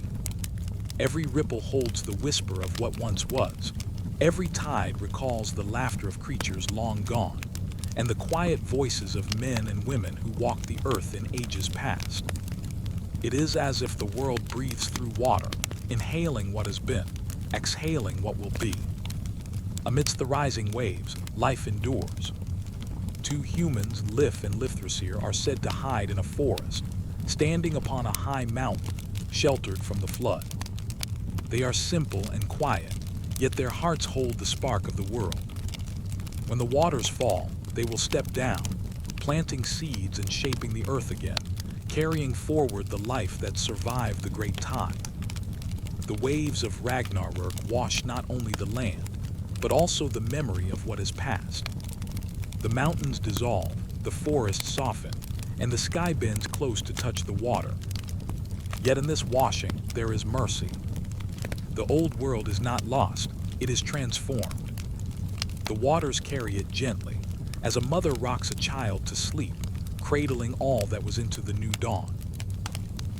Every ripple holds the whisper of what once was. Every tide recalls the laughter of creatures long gone, and the quiet voices of men and women who walked the earth in ages past. It is as if the world breathes through water, inhaling what has been, exhaling what will be. Amidst the rising waves, life endures. Two humans, Lif and Lifthrasir, are said to hide in a forest, standing upon a high mountain, sheltered from the flood. They are simple and quiet, yet their hearts hold the spark of the world. When the waters fall, they will step down, planting seeds and shaping the earth again, carrying forward the life that survived the great tide. The waves of Ragnarok wash not only the land, but also the memory of what is past. The mountains dissolve, the forests soften, and the sky bends close to touch the water. Yet in this washing, there is mercy. The old world is not lost, it is transformed. The waters carry it gently, as a mother rocks a child to sleep, cradling all that was into the new dawn.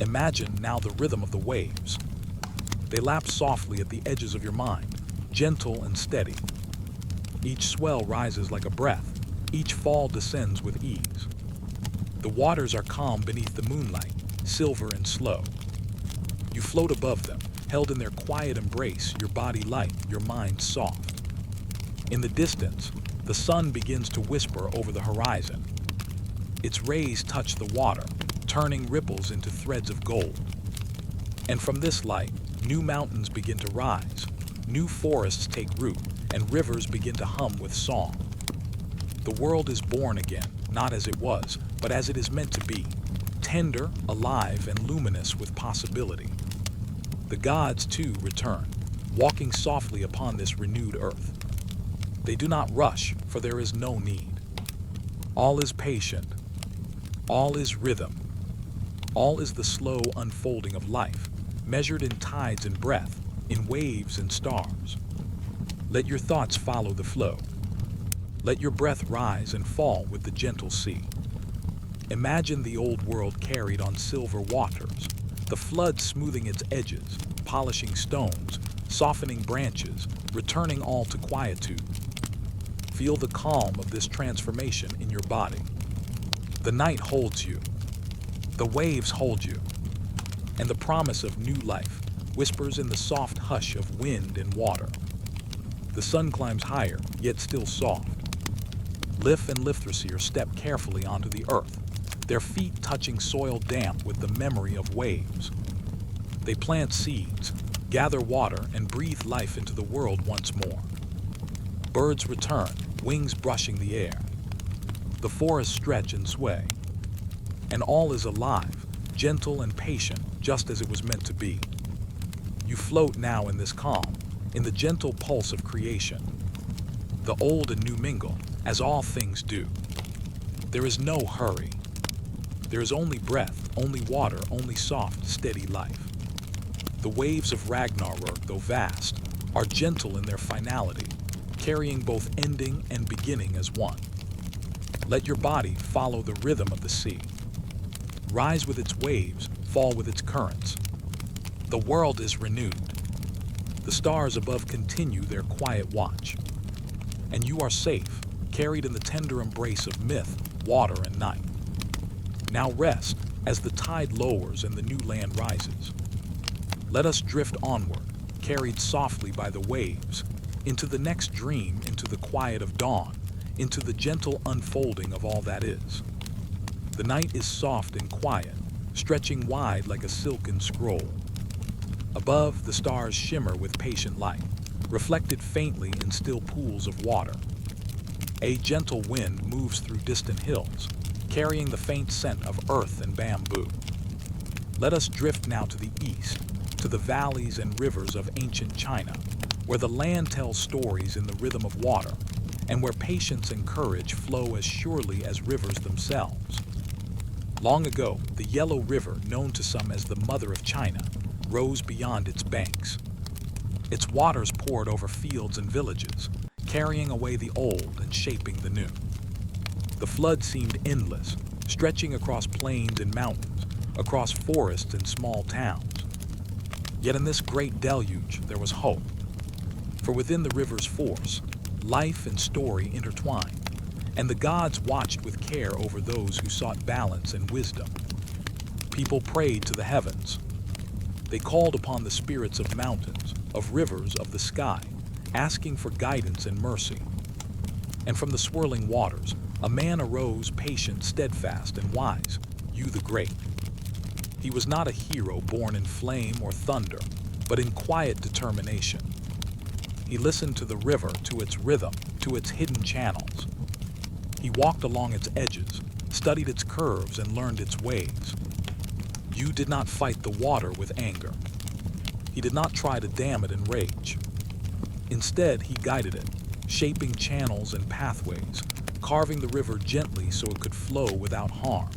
Imagine now the rhythm of the waves. They lap softly at the edges of your mind, gentle and steady. Each swell rises like a breath, each fall descends with ease. The waters are calm beneath the moonlight, silver and slow. You float above them, held in their quiet embrace, your body light, your mind soft. In the distance, the sun begins to whisper over the horizon. Its rays touch the water, turning ripples into threads of gold. And from this light, new mountains begin to rise, new forests take root, and rivers begin to hum with song. The world is born again, not as it was, but as it is meant to be, tender, alive, and luminous with possibility. The gods, too, return, walking softly upon this renewed earth. They do not rush, for there is no need. All is patient. All is rhythm. All is the slow unfolding of life, measured in tides and breath, in waves and stars. Let your thoughts follow the flow. Let your breath rise and fall with the gentle sea. Imagine the old world carried on silver waters, the flood smoothing its edges, polishing stones, softening branches, returning all to quietude. Feel the calm of this transformation in your body. The night holds you. The waves hold you. And the promise of new life whispers in the soft hush of wind and water. The sun climbs higher, yet still soft. Lif and Lifthrasir step carefully onto the earth, their feet touching soil damp with the memory of waves. They plant seeds, gather water, and breathe life into the world once more. Birds return, wings brushing the air. The forests stretch and sway. And all is alive, gentle and patient, just as it was meant to be. You float now in this calm, in the gentle pulse of creation. The old and new mingle, as all things do. There is no hurry. There is only breath, only water, only soft, steady life. The waves of Ragnarok, though vast, are gentle in their finality, carrying both ending and beginning as one. Let your body follow the rhythm of the sea. Rise with its waves, fall with its currents. The world is renewed. The stars above continue their quiet watch. And you are safe, carried in the tender embrace of myth, water, and night. Now rest as the tide lowers and the new land rises. Let us drift onward, carried softly by the waves, into the next dream, into the quiet of dawn, into the gentle unfolding of all that is. The night is soft and quiet, stretching wide like a silken scroll. Above, the stars shimmer with patient light, reflected faintly in still pools of water. A gentle wind moves through distant hills, carrying the faint scent of earth and bamboo. Let us drift now to the east, to the valleys and rivers of ancient China, where the land tells stories in the rhythm of water, and where patience and courage flow as surely as rivers themselves. Long ago, the Yellow River, known to some as the Mother of China, rose beyond its banks. Its waters poured over fields and villages, carrying away the old and shaping the new. The flood seemed endless, stretching across plains and mountains, across forests and small towns. Yet in this great deluge there was hope. For within the river's force, life and story intertwined, and the gods watched with care over those who sought balance and wisdom. People prayed to the heavens. They called upon the spirits of mountains, of rivers, of the sky, asking for guidance and mercy. And from the swirling waters, a man arose, patient, steadfast, and wise, Yu the Great. He was not a hero born in flame or thunder, but in quiet determination. He listened to the river, to its rhythm, to its hidden channels. He walked along its edges, studied its curves, and learned its ways. Yu did not fight the water with anger. He did not try to dam it in rage. Instead, he guided it, shaping channels and pathways, carving the river gently so it could flow without harm.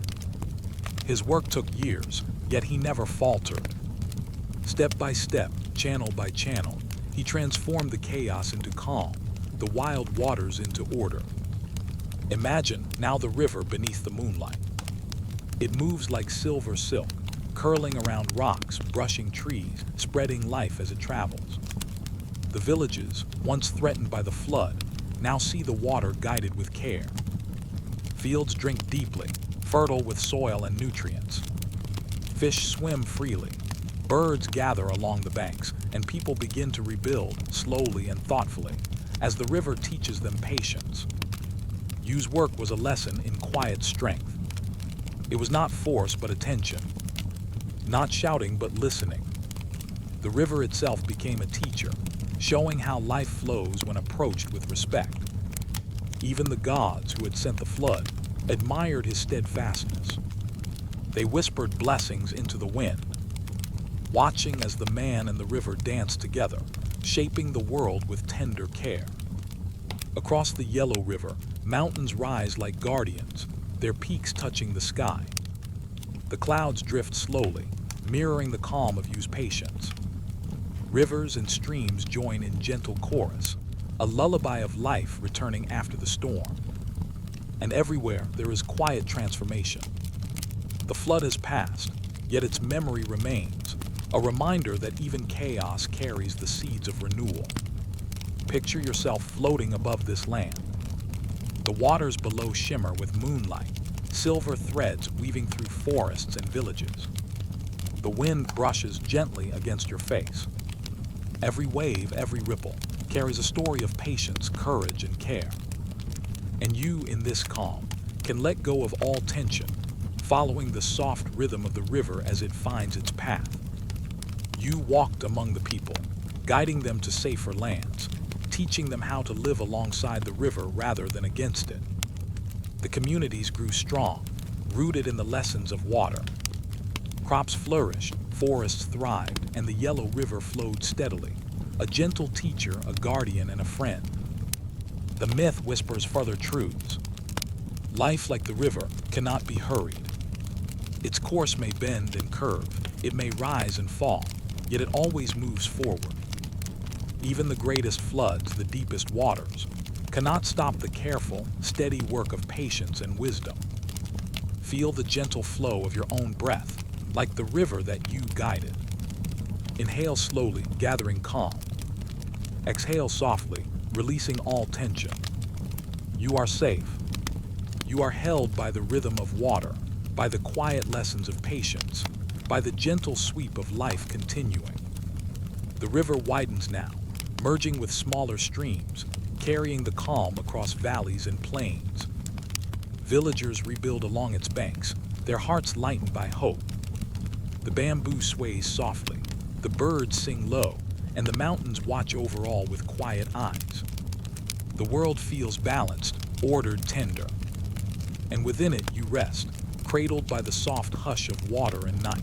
His work took years, yet he never faltered. Step by step, channel by channel, he transformed the chaos into calm, the wild waters into order. Imagine now the river beneath the moonlight. It moves like silver silk, curling around rocks, brushing trees, spreading life as it travels. The villages, once threatened by the flood, now see the water guided with care. Fields drink deeply, fertile with soil and nutrients. Fish swim freely. Birds gather along the banks, and people begin to rebuild, slowly and thoughtfully, as the river teaches them patience. Yu's work was a lesson in quiet strength. It was not force but attention, not shouting but listening. The river itself became a teacher, showing how life flows when approached with respect. Even the gods who had sent the flood admired his steadfastness. They whispered blessings into the wind, watching as the man and the river danced together, shaping the world with tender care. Across the Yellow River, mountains rise like guardians, their peaks touching the sky. The clouds drift slowly, mirroring the calm of Yu's patience. Rivers and streams join in gentle chorus, a lullaby of life returning after the storm. And everywhere there is quiet transformation. The flood has passed, yet its memory remains, a reminder that even chaos carries the seeds of renewal. Picture yourself floating above this land. The waters below shimmer with moonlight, silver threads weaving through forests and villages. The wind brushes gently against your face. Every wave, every ripple, carries a story of patience, courage, and care. And you, in this calm, can let go of all tension, following the soft rhythm of the river as it finds its path. You walked among the people, guiding them to safer lands, teaching them how to live alongside the river rather than against it. The communities grew strong, rooted in the lessons of water. Crops flourished, forests thrived, and the Yellow River flowed steadily, a gentle teacher, a guardian, and a friend. The myth whispers further truths. Life, like the river, cannot be hurried. Its course may bend and curve, it may rise and fall, yet it always moves forward. Even the greatest floods, the deepest waters, cannot stop the careful, steady work of patience and wisdom. Feel the gentle flow of your own breath, like the river that you guided. Inhale slowly, gathering calm. Exhale softly, releasing all tension. You are safe. You are held by the rhythm of water, by the quiet lessons of patience, by the gentle sweep of life continuing. The river widens now, merging with smaller streams, carrying the calm across valleys and plains. Villagers rebuild along its banks, their hearts lightened by hope. The bamboo sways softly, the birds sing low, and the mountains watch over all with quiet eyes. The world feels balanced, ordered, tender. And within it you rest, cradled by the soft hush of water and night.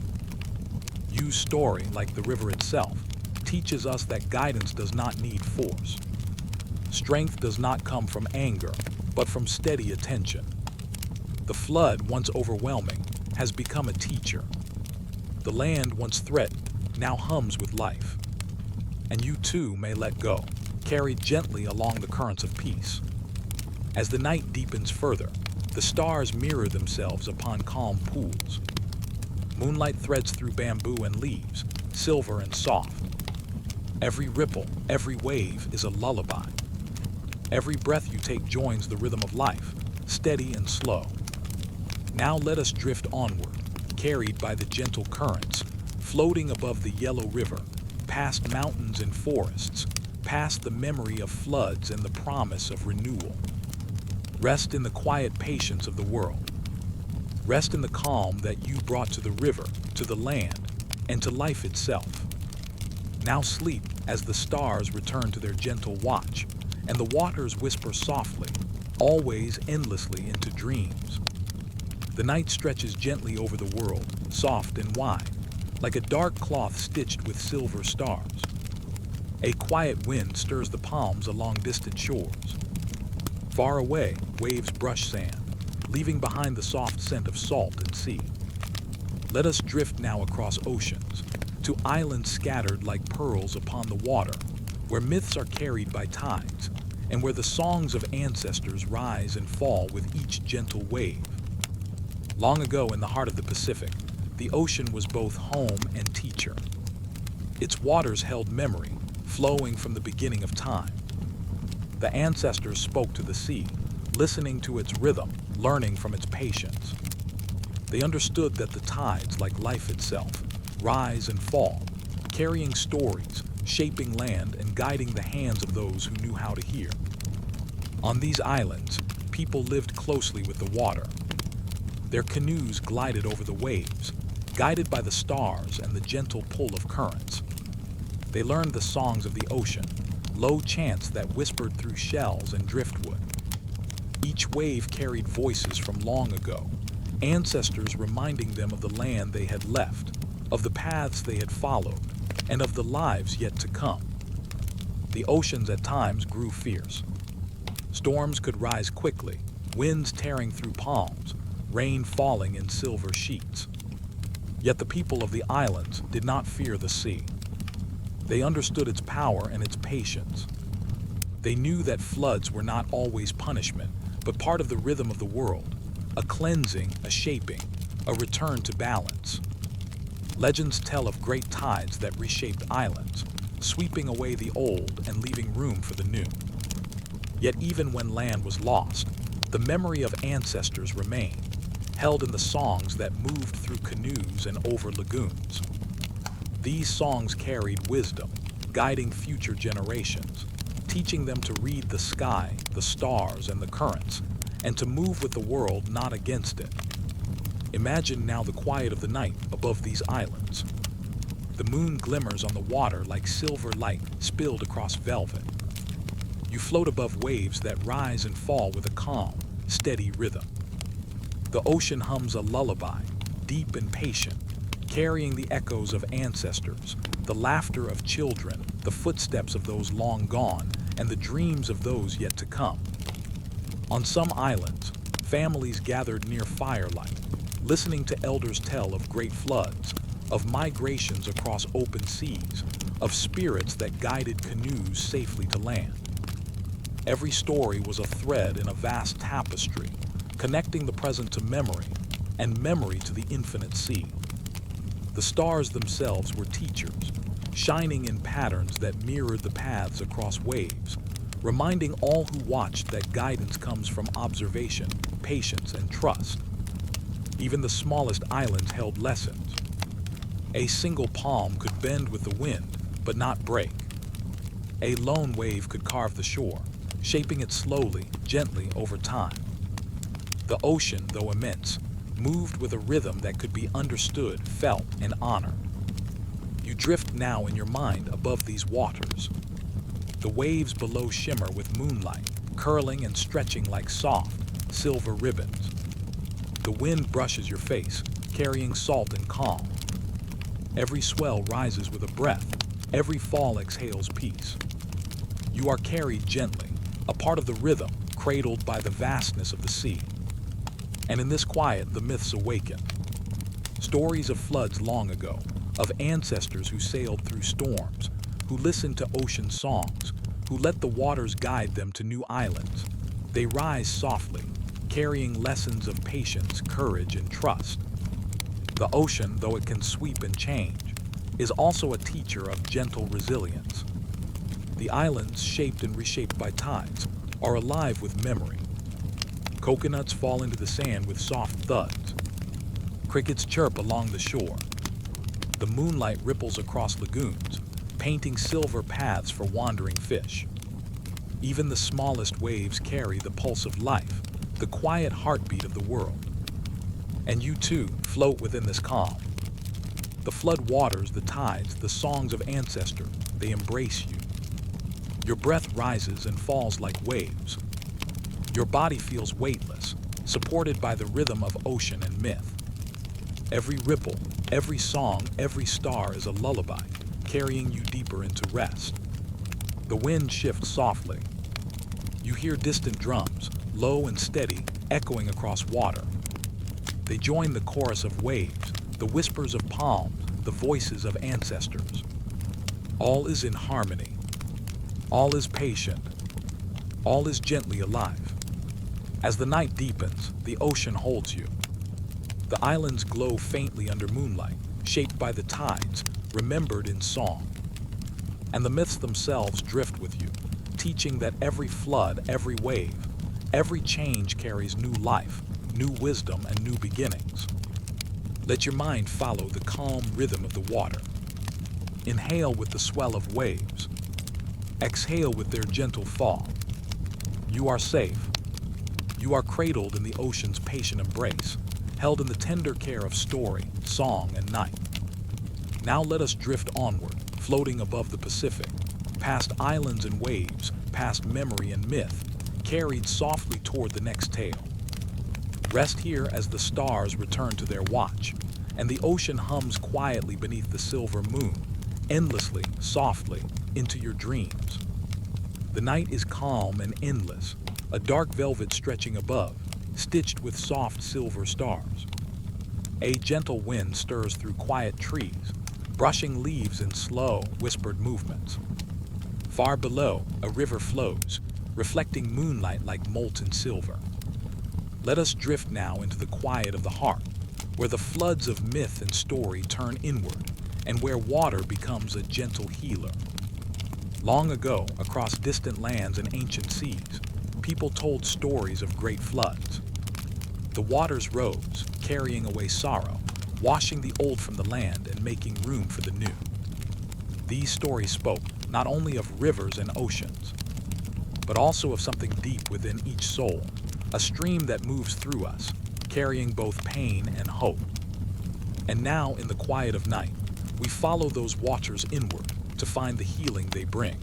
Yu's story, like the river itself, teaches us that guidance does not need force. Strength does not come from anger, but from steady attention. The flood, once overwhelming, has become a teacher. The land, once threatened, now hums with life. And you too may let go, carried gently along the currents of peace. As the night deepens further, the stars mirror themselves upon calm pools. Moonlight threads through bamboo and leaves, silver and soft. Every ripple, every wave is a lullaby. Every breath you take joins the rhythm of life, steady and slow. Now let us drift onward, carried by the gentle currents, floating above the yellow river, past mountains and forests, past the memory of floods and the promise of renewal. Rest in the quiet patience of the world. Rest in the calm that you brought to the river, to the land, and to life itself. Now sleep as the stars return to their gentle watch, and the waters whisper softly, always endlessly into dreams. The night stretches gently over the world, soft and wide, like a dark cloth stitched with silver stars. A quiet wind stirs the palms along distant shores. Far away, waves brush sand, leaving behind the soft scent of salt and sea. Let us drift now across oceans, to islands scattered like pearls upon the water, where myths are carried by tides, and where the songs of ancestors rise and fall with each gentle wave. Long ago in the heart of the Pacific, the ocean was both home and teacher. Its waters held memory, flowing from the beginning of time. The ancestors spoke to the sea, listening to its rhythm, learning from its patience. They understood that the tides, like life itself, rise and fall, carrying stories, shaping land, and guiding the hands of those who knew how to hear. On these islands, people lived closely with the water. Their canoes glided over the waves, guided by the stars and the gentle pull of currents. They learned the songs of the ocean, low chants that whispered through shells and driftwood. Each wave carried voices from long ago, ancestors reminding them of the land they had left, of the paths they had followed, and of the lives yet to come. The oceans at times grew fierce. Storms could rise quickly, winds tearing through palms, rain falling in silver sheets. Yet the people of the islands did not fear the sea. They understood its power and its patience. They knew that floods were not always punishment, but part of the rhythm of the world, a cleansing, a shaping, a return to balance. Legends tell of great tides that reshaped islands, sweeping away the old and leaving room for the new. Yet even when land was lost, the memory of ancestors remained, held in the songs that moved through canoes and over lagoons. These songs carried wisdom, guiding future generations, teaching them to read the sky, the stars, and the currents, and to move with the world, not against it. Imagine now the quiet of the night above these islands. The moon glimmers on the water like silver light spilled across velvet. You float above waves that rise and fall with a calm, steady rhythm. The ocean hums a lullaby, deep and patient, carrying the echoes of ancestors, the laughter of children, the footsteps of those long gone, and the dreams of those yet to come. On some islands, families gathered near firelight, listening to elders tell of great floods, of migrations across open seas, of spirits that guided canoes safely to land. Every story was a thread in a vast tapestry, connecting the present to memory, and memory to the infinite sea. The stars themselves were teachers, shining in patterns that mirrored the paths across waves, reminding all who watched that guidance comes from observation, patience, and trust. Even the smallest islands held lessons. A single palm could bend with the wind, but not break. A lone wave could carve the shore, shaping it slowly, gently over time. The ocean, though immense, moved with a rhythm that could be understood, felt, and honored. You drift now in your mind above these waters. The waves below shimmer with moonlight, curling and stretching like soft, silver ribbons. The wind brushes your face, carrying salt and calm. Every swell rises with a breath. Every fall exhales peace. You are carried gently, a part of the rhythm, cradled by the vastness of the sea. And in this quiet, the myths awaken. Stories of floods long ago, of ancestors who sailed through storms, who listened to ocean songs, who let the waters guide them to new islands. They rise softly, carrying lessons of patience, courage, and trust. The ocean, though it can sweep and change, is also a teacher of gentle resilience. The islands, shaped and reshaped by tides, are alive with memory. Coconuts fall into the sand with soft thuds. Crickets chirp along the shore. The moonlight ripples across lagoons, painting silver paths for wandering fish. Even the smallest waves carry the pulse of life, the quiet heartbeat of the world. And you too float within this calm. The flood waters, the tides, the songs of ancestors, they embrace you. Your breath rises and falls like waves. Your body feels weightless, supported by the rhythm of ocean and myth. Every ripple, every song, every star is a lullaby, carrying you deeper into rest. The wind shifts softly. You hear distant drums, low and steady, echoing across water. They join the chorus of waves, the whispers of palms, the voices of ancestors. All is in harmony. All is patient. All is gently alive. As the night deepens, the ocean holds you. The islands glow faintly under moonlight, shaped by the tides, remembered in song. And the myths themselves drift with you, teaching that every flood, every wave, every change carries new life, new wisdom, and new beginnings. Let your mind follow the calm rhythm of the water. Inhale with the swell of waves. Exhale with their gentle fall. You are safe. You are cradled in the ocean's patient embrace, held in the tender care of story, song, and night. Now let us drift onward, floating above the Pacific, past islands and waves, past memory and myth, carried softly toward the next tale. Rest here as the stars return to their watch, and the ocean hums quietly beneath the silver moon, endlessly, softly, into your dreams. The night is calm and endless, a dark velvet stretching above, stitched with soft silver stars. A gentle wind stirs through quiet trees, brushing leaves in slow, whispered movements. Far below, a river flows, reflecting moonlight like molten silver. Let us drift now into the quiet of the heart, where the floods of myth and story turn inward, and where water becomes a gentle healer. Long ago, across distant lands and ancient seas, people told stories of great floods. The waters rose, carrying away sorrow, washing the old from the land and making room for the new. These stories spoke not only of rivers and oceans, but also of something deep within each soul, a stream that moves through us, carrying both pain and hope. And now, in the quiet of night, we follow those waters inward to find the healing they bring.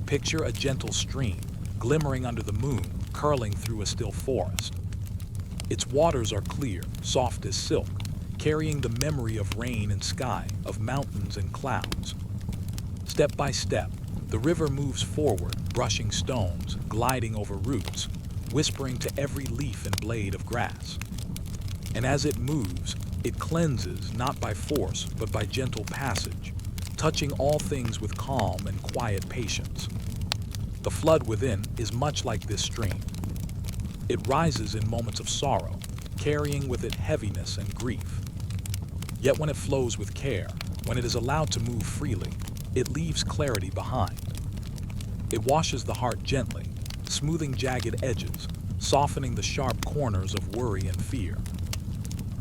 Picture a gentle stream, glimmering under the moon, curling through a still forest. Its waters are clear, soft as silk, carrying the memory of rain and sky, of mountains and clouds. Step by step, the river moves forward, brushing stones, gliding over roots, whispering to every leaf and blade of grass. And as it moves, it cleanses not by force, but by gentle passage, touching all things with calm and quiet patience. The flood within is much like this stream. It rises in moments of sorrow, carrying with it heaviness and grief. Yet when it flows with care, when it is allowed to move freely, it leaves clarity behind. It washes the heart gently, smoothing jagged edges, softening the sharp corners of worry and fear.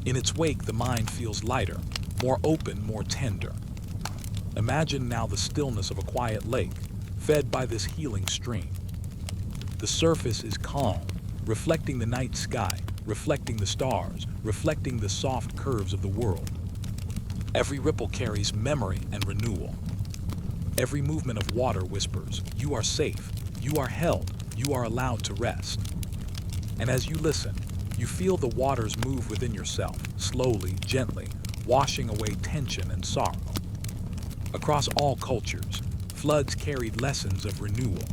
In its wake, the mind feels lighter, more open, more tender. Imagine now the stillness of a quiet lake, fed by this healing stream. The surface is calm, reflecting the night sky, reflecting the stars, reflecting the soft curves of the world. Every ripple carries memory and renewal. Every movement of water whispers, "You are safe, you are held, you are allowed to rest." And as you listen, you feel the waters move within yourself, slowly, gently, washing away tension and sorrow. Across all cultures, floods carried lessons of renewal.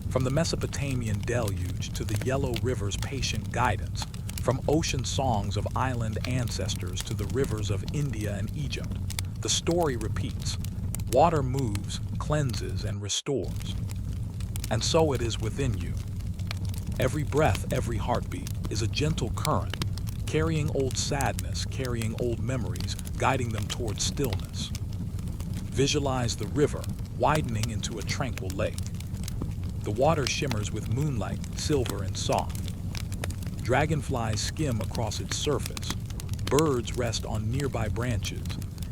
From the Mesopotamian deluge to the Yellow River's patient guidance, from ocean songs of island ancestors to the rivers of India and Egypt, the story repeats. Water moves, cleanses, and restores. And so it is within you. Every breath, every heartbeat is a gentle current, carrying old sadness, carrying old memories, guiding them towards stillness. Visualize the river widening into a tranquil lake. The water shimmers with moonlight, silver and soft. Dragonflies skim across its surface. Birds rest on nearby branches,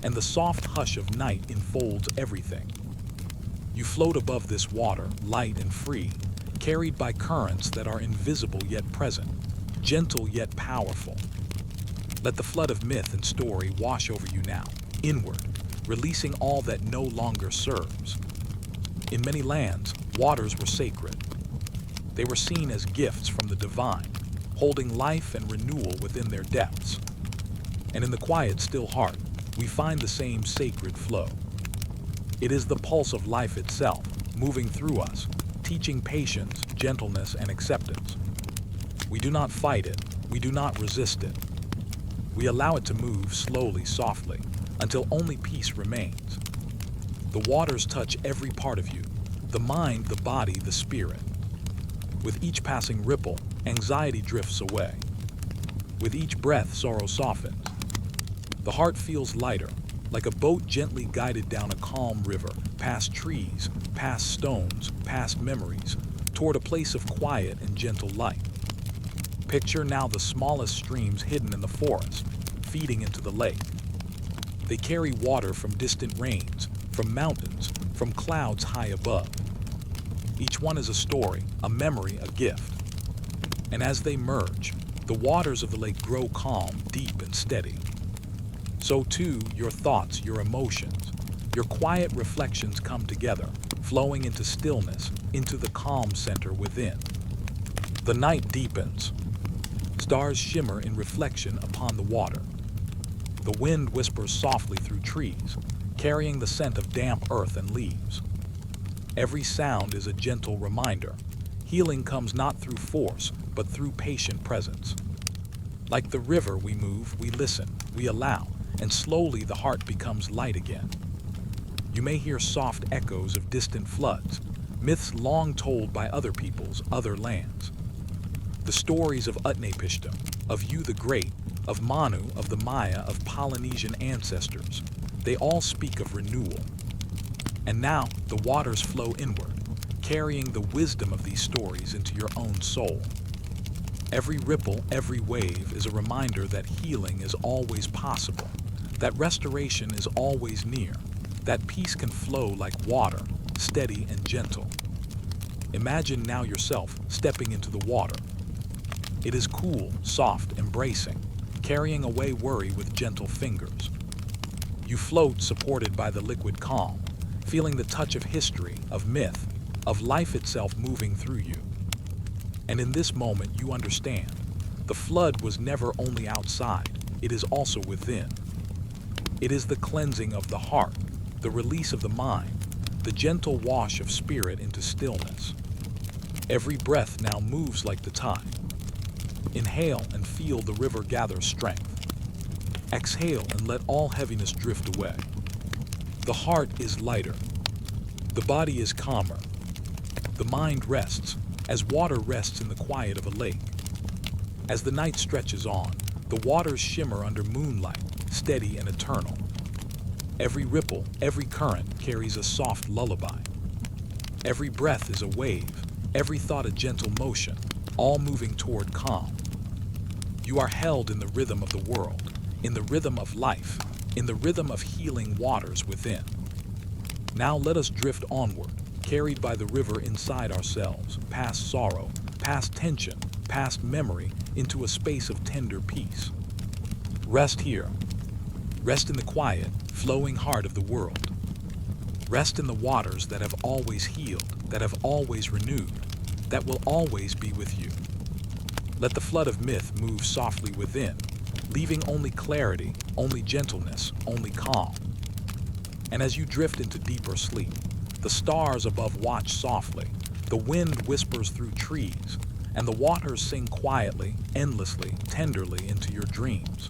and the soft hush of night enfolds everything. You float above this water, light and free, carried by currents that are invisible yet present, gentle yet powerful. Let the flood of myth and story wash over you now, inward, releasing all that no longer serves. In many lands, waters were sacred. They were seen as gifts from the divine, holding life and renewal within their depths. And in the quiet, still heart, we find the same sacred flow. It is the pulse of life itself, moving through us, teaching patience, gentleness, and acceptance. We do not fight it, we do not resist it. We allow it to move slowly, softly, until only peace remains. The waters touch every part of you, the mind, the body, the spirit. With each passing ripple, anxiety drifts away. With each breath, sorrow softens. The heart feels lighter, like a boat gently guided down a calm river, past trees, past stones, past memories, toward a place of quiet and gentle light. Picture now the smallest streams hidden in the forest, feeding into the lake. They carry water from distant rains, from mountains, from clouds high above. Each one is a story, a memory, a gift. And as they merge, the waters of the lake grow calm, deep, and steady. So too, your thoughts, your emotions, your quiet reflections come together, flowing into stillness, into the calm center within. The night deepens. Stars shimmer in reflection upon the water. The wind whispers softly through trees, carrying the scent of damp earth and leaves. Every sound is a gentle reminder. Healing comes not through force, but through patient presence. Like the river, we move, we listen, we allow, and slowly the heart becomes light again. You may hear soft echoes of distant floods, myths long told by other peoples, other lands. The stories of Utnapishtim, of You the Great, of Manu, of the Maya, of Polynesian ancestors, they all speak of renewal. And now the waters flow inward, carrying the wisdom of these stories into your own soul. Every ripple, every wave is a reminder that healing is always possible, that restoration is always near, that peace can flow like water, steady and gentle. Imagine now yourself stepping into the water. It is cool, soft, embracing, carrying away worry with gentle fingers. You float supported by the liquid calm, feeling the touch of history, of myth, of life itself moving through you. And in this moment you understand, the flood was never only outside, it is also within. It is the cleansing of the heart, the release of the mind, the gentle wash of spirit into stillness. Every breath now moves like the tide. Inhale and feel the river gather strength. Exhale and let all heaviness drift away. The heart is lighter. The body is calmer. The mind rests, as water rests in the quiet of a lake. As the night stretches on, the waters shimmer under moonlight, steady and eternal. Every ripple, every current carries a soft lullaby. Every breath is a wave, every thought a gentle motion, all moving toward calm. You are held in the rhythm of the world, in the rhythm of life, in the rhythm of healing waters within. Now let us drift onward, carried by the river inside ourselves, past sorrow, past tension, past memory, into a space of tender peace. Rest here. Rest in the quiet, flowing heart of the world. Rest in the waters that have always healed, that have always renewed, that will always be with you. Let the flood of myth move softly within, leaving only clarity, only gentleness, only calm. And as you drift into deeper sleep, the stars above watch softly, the wind whispers through trees, and the waters sing quietly, endlessly, tenderly into your dreams.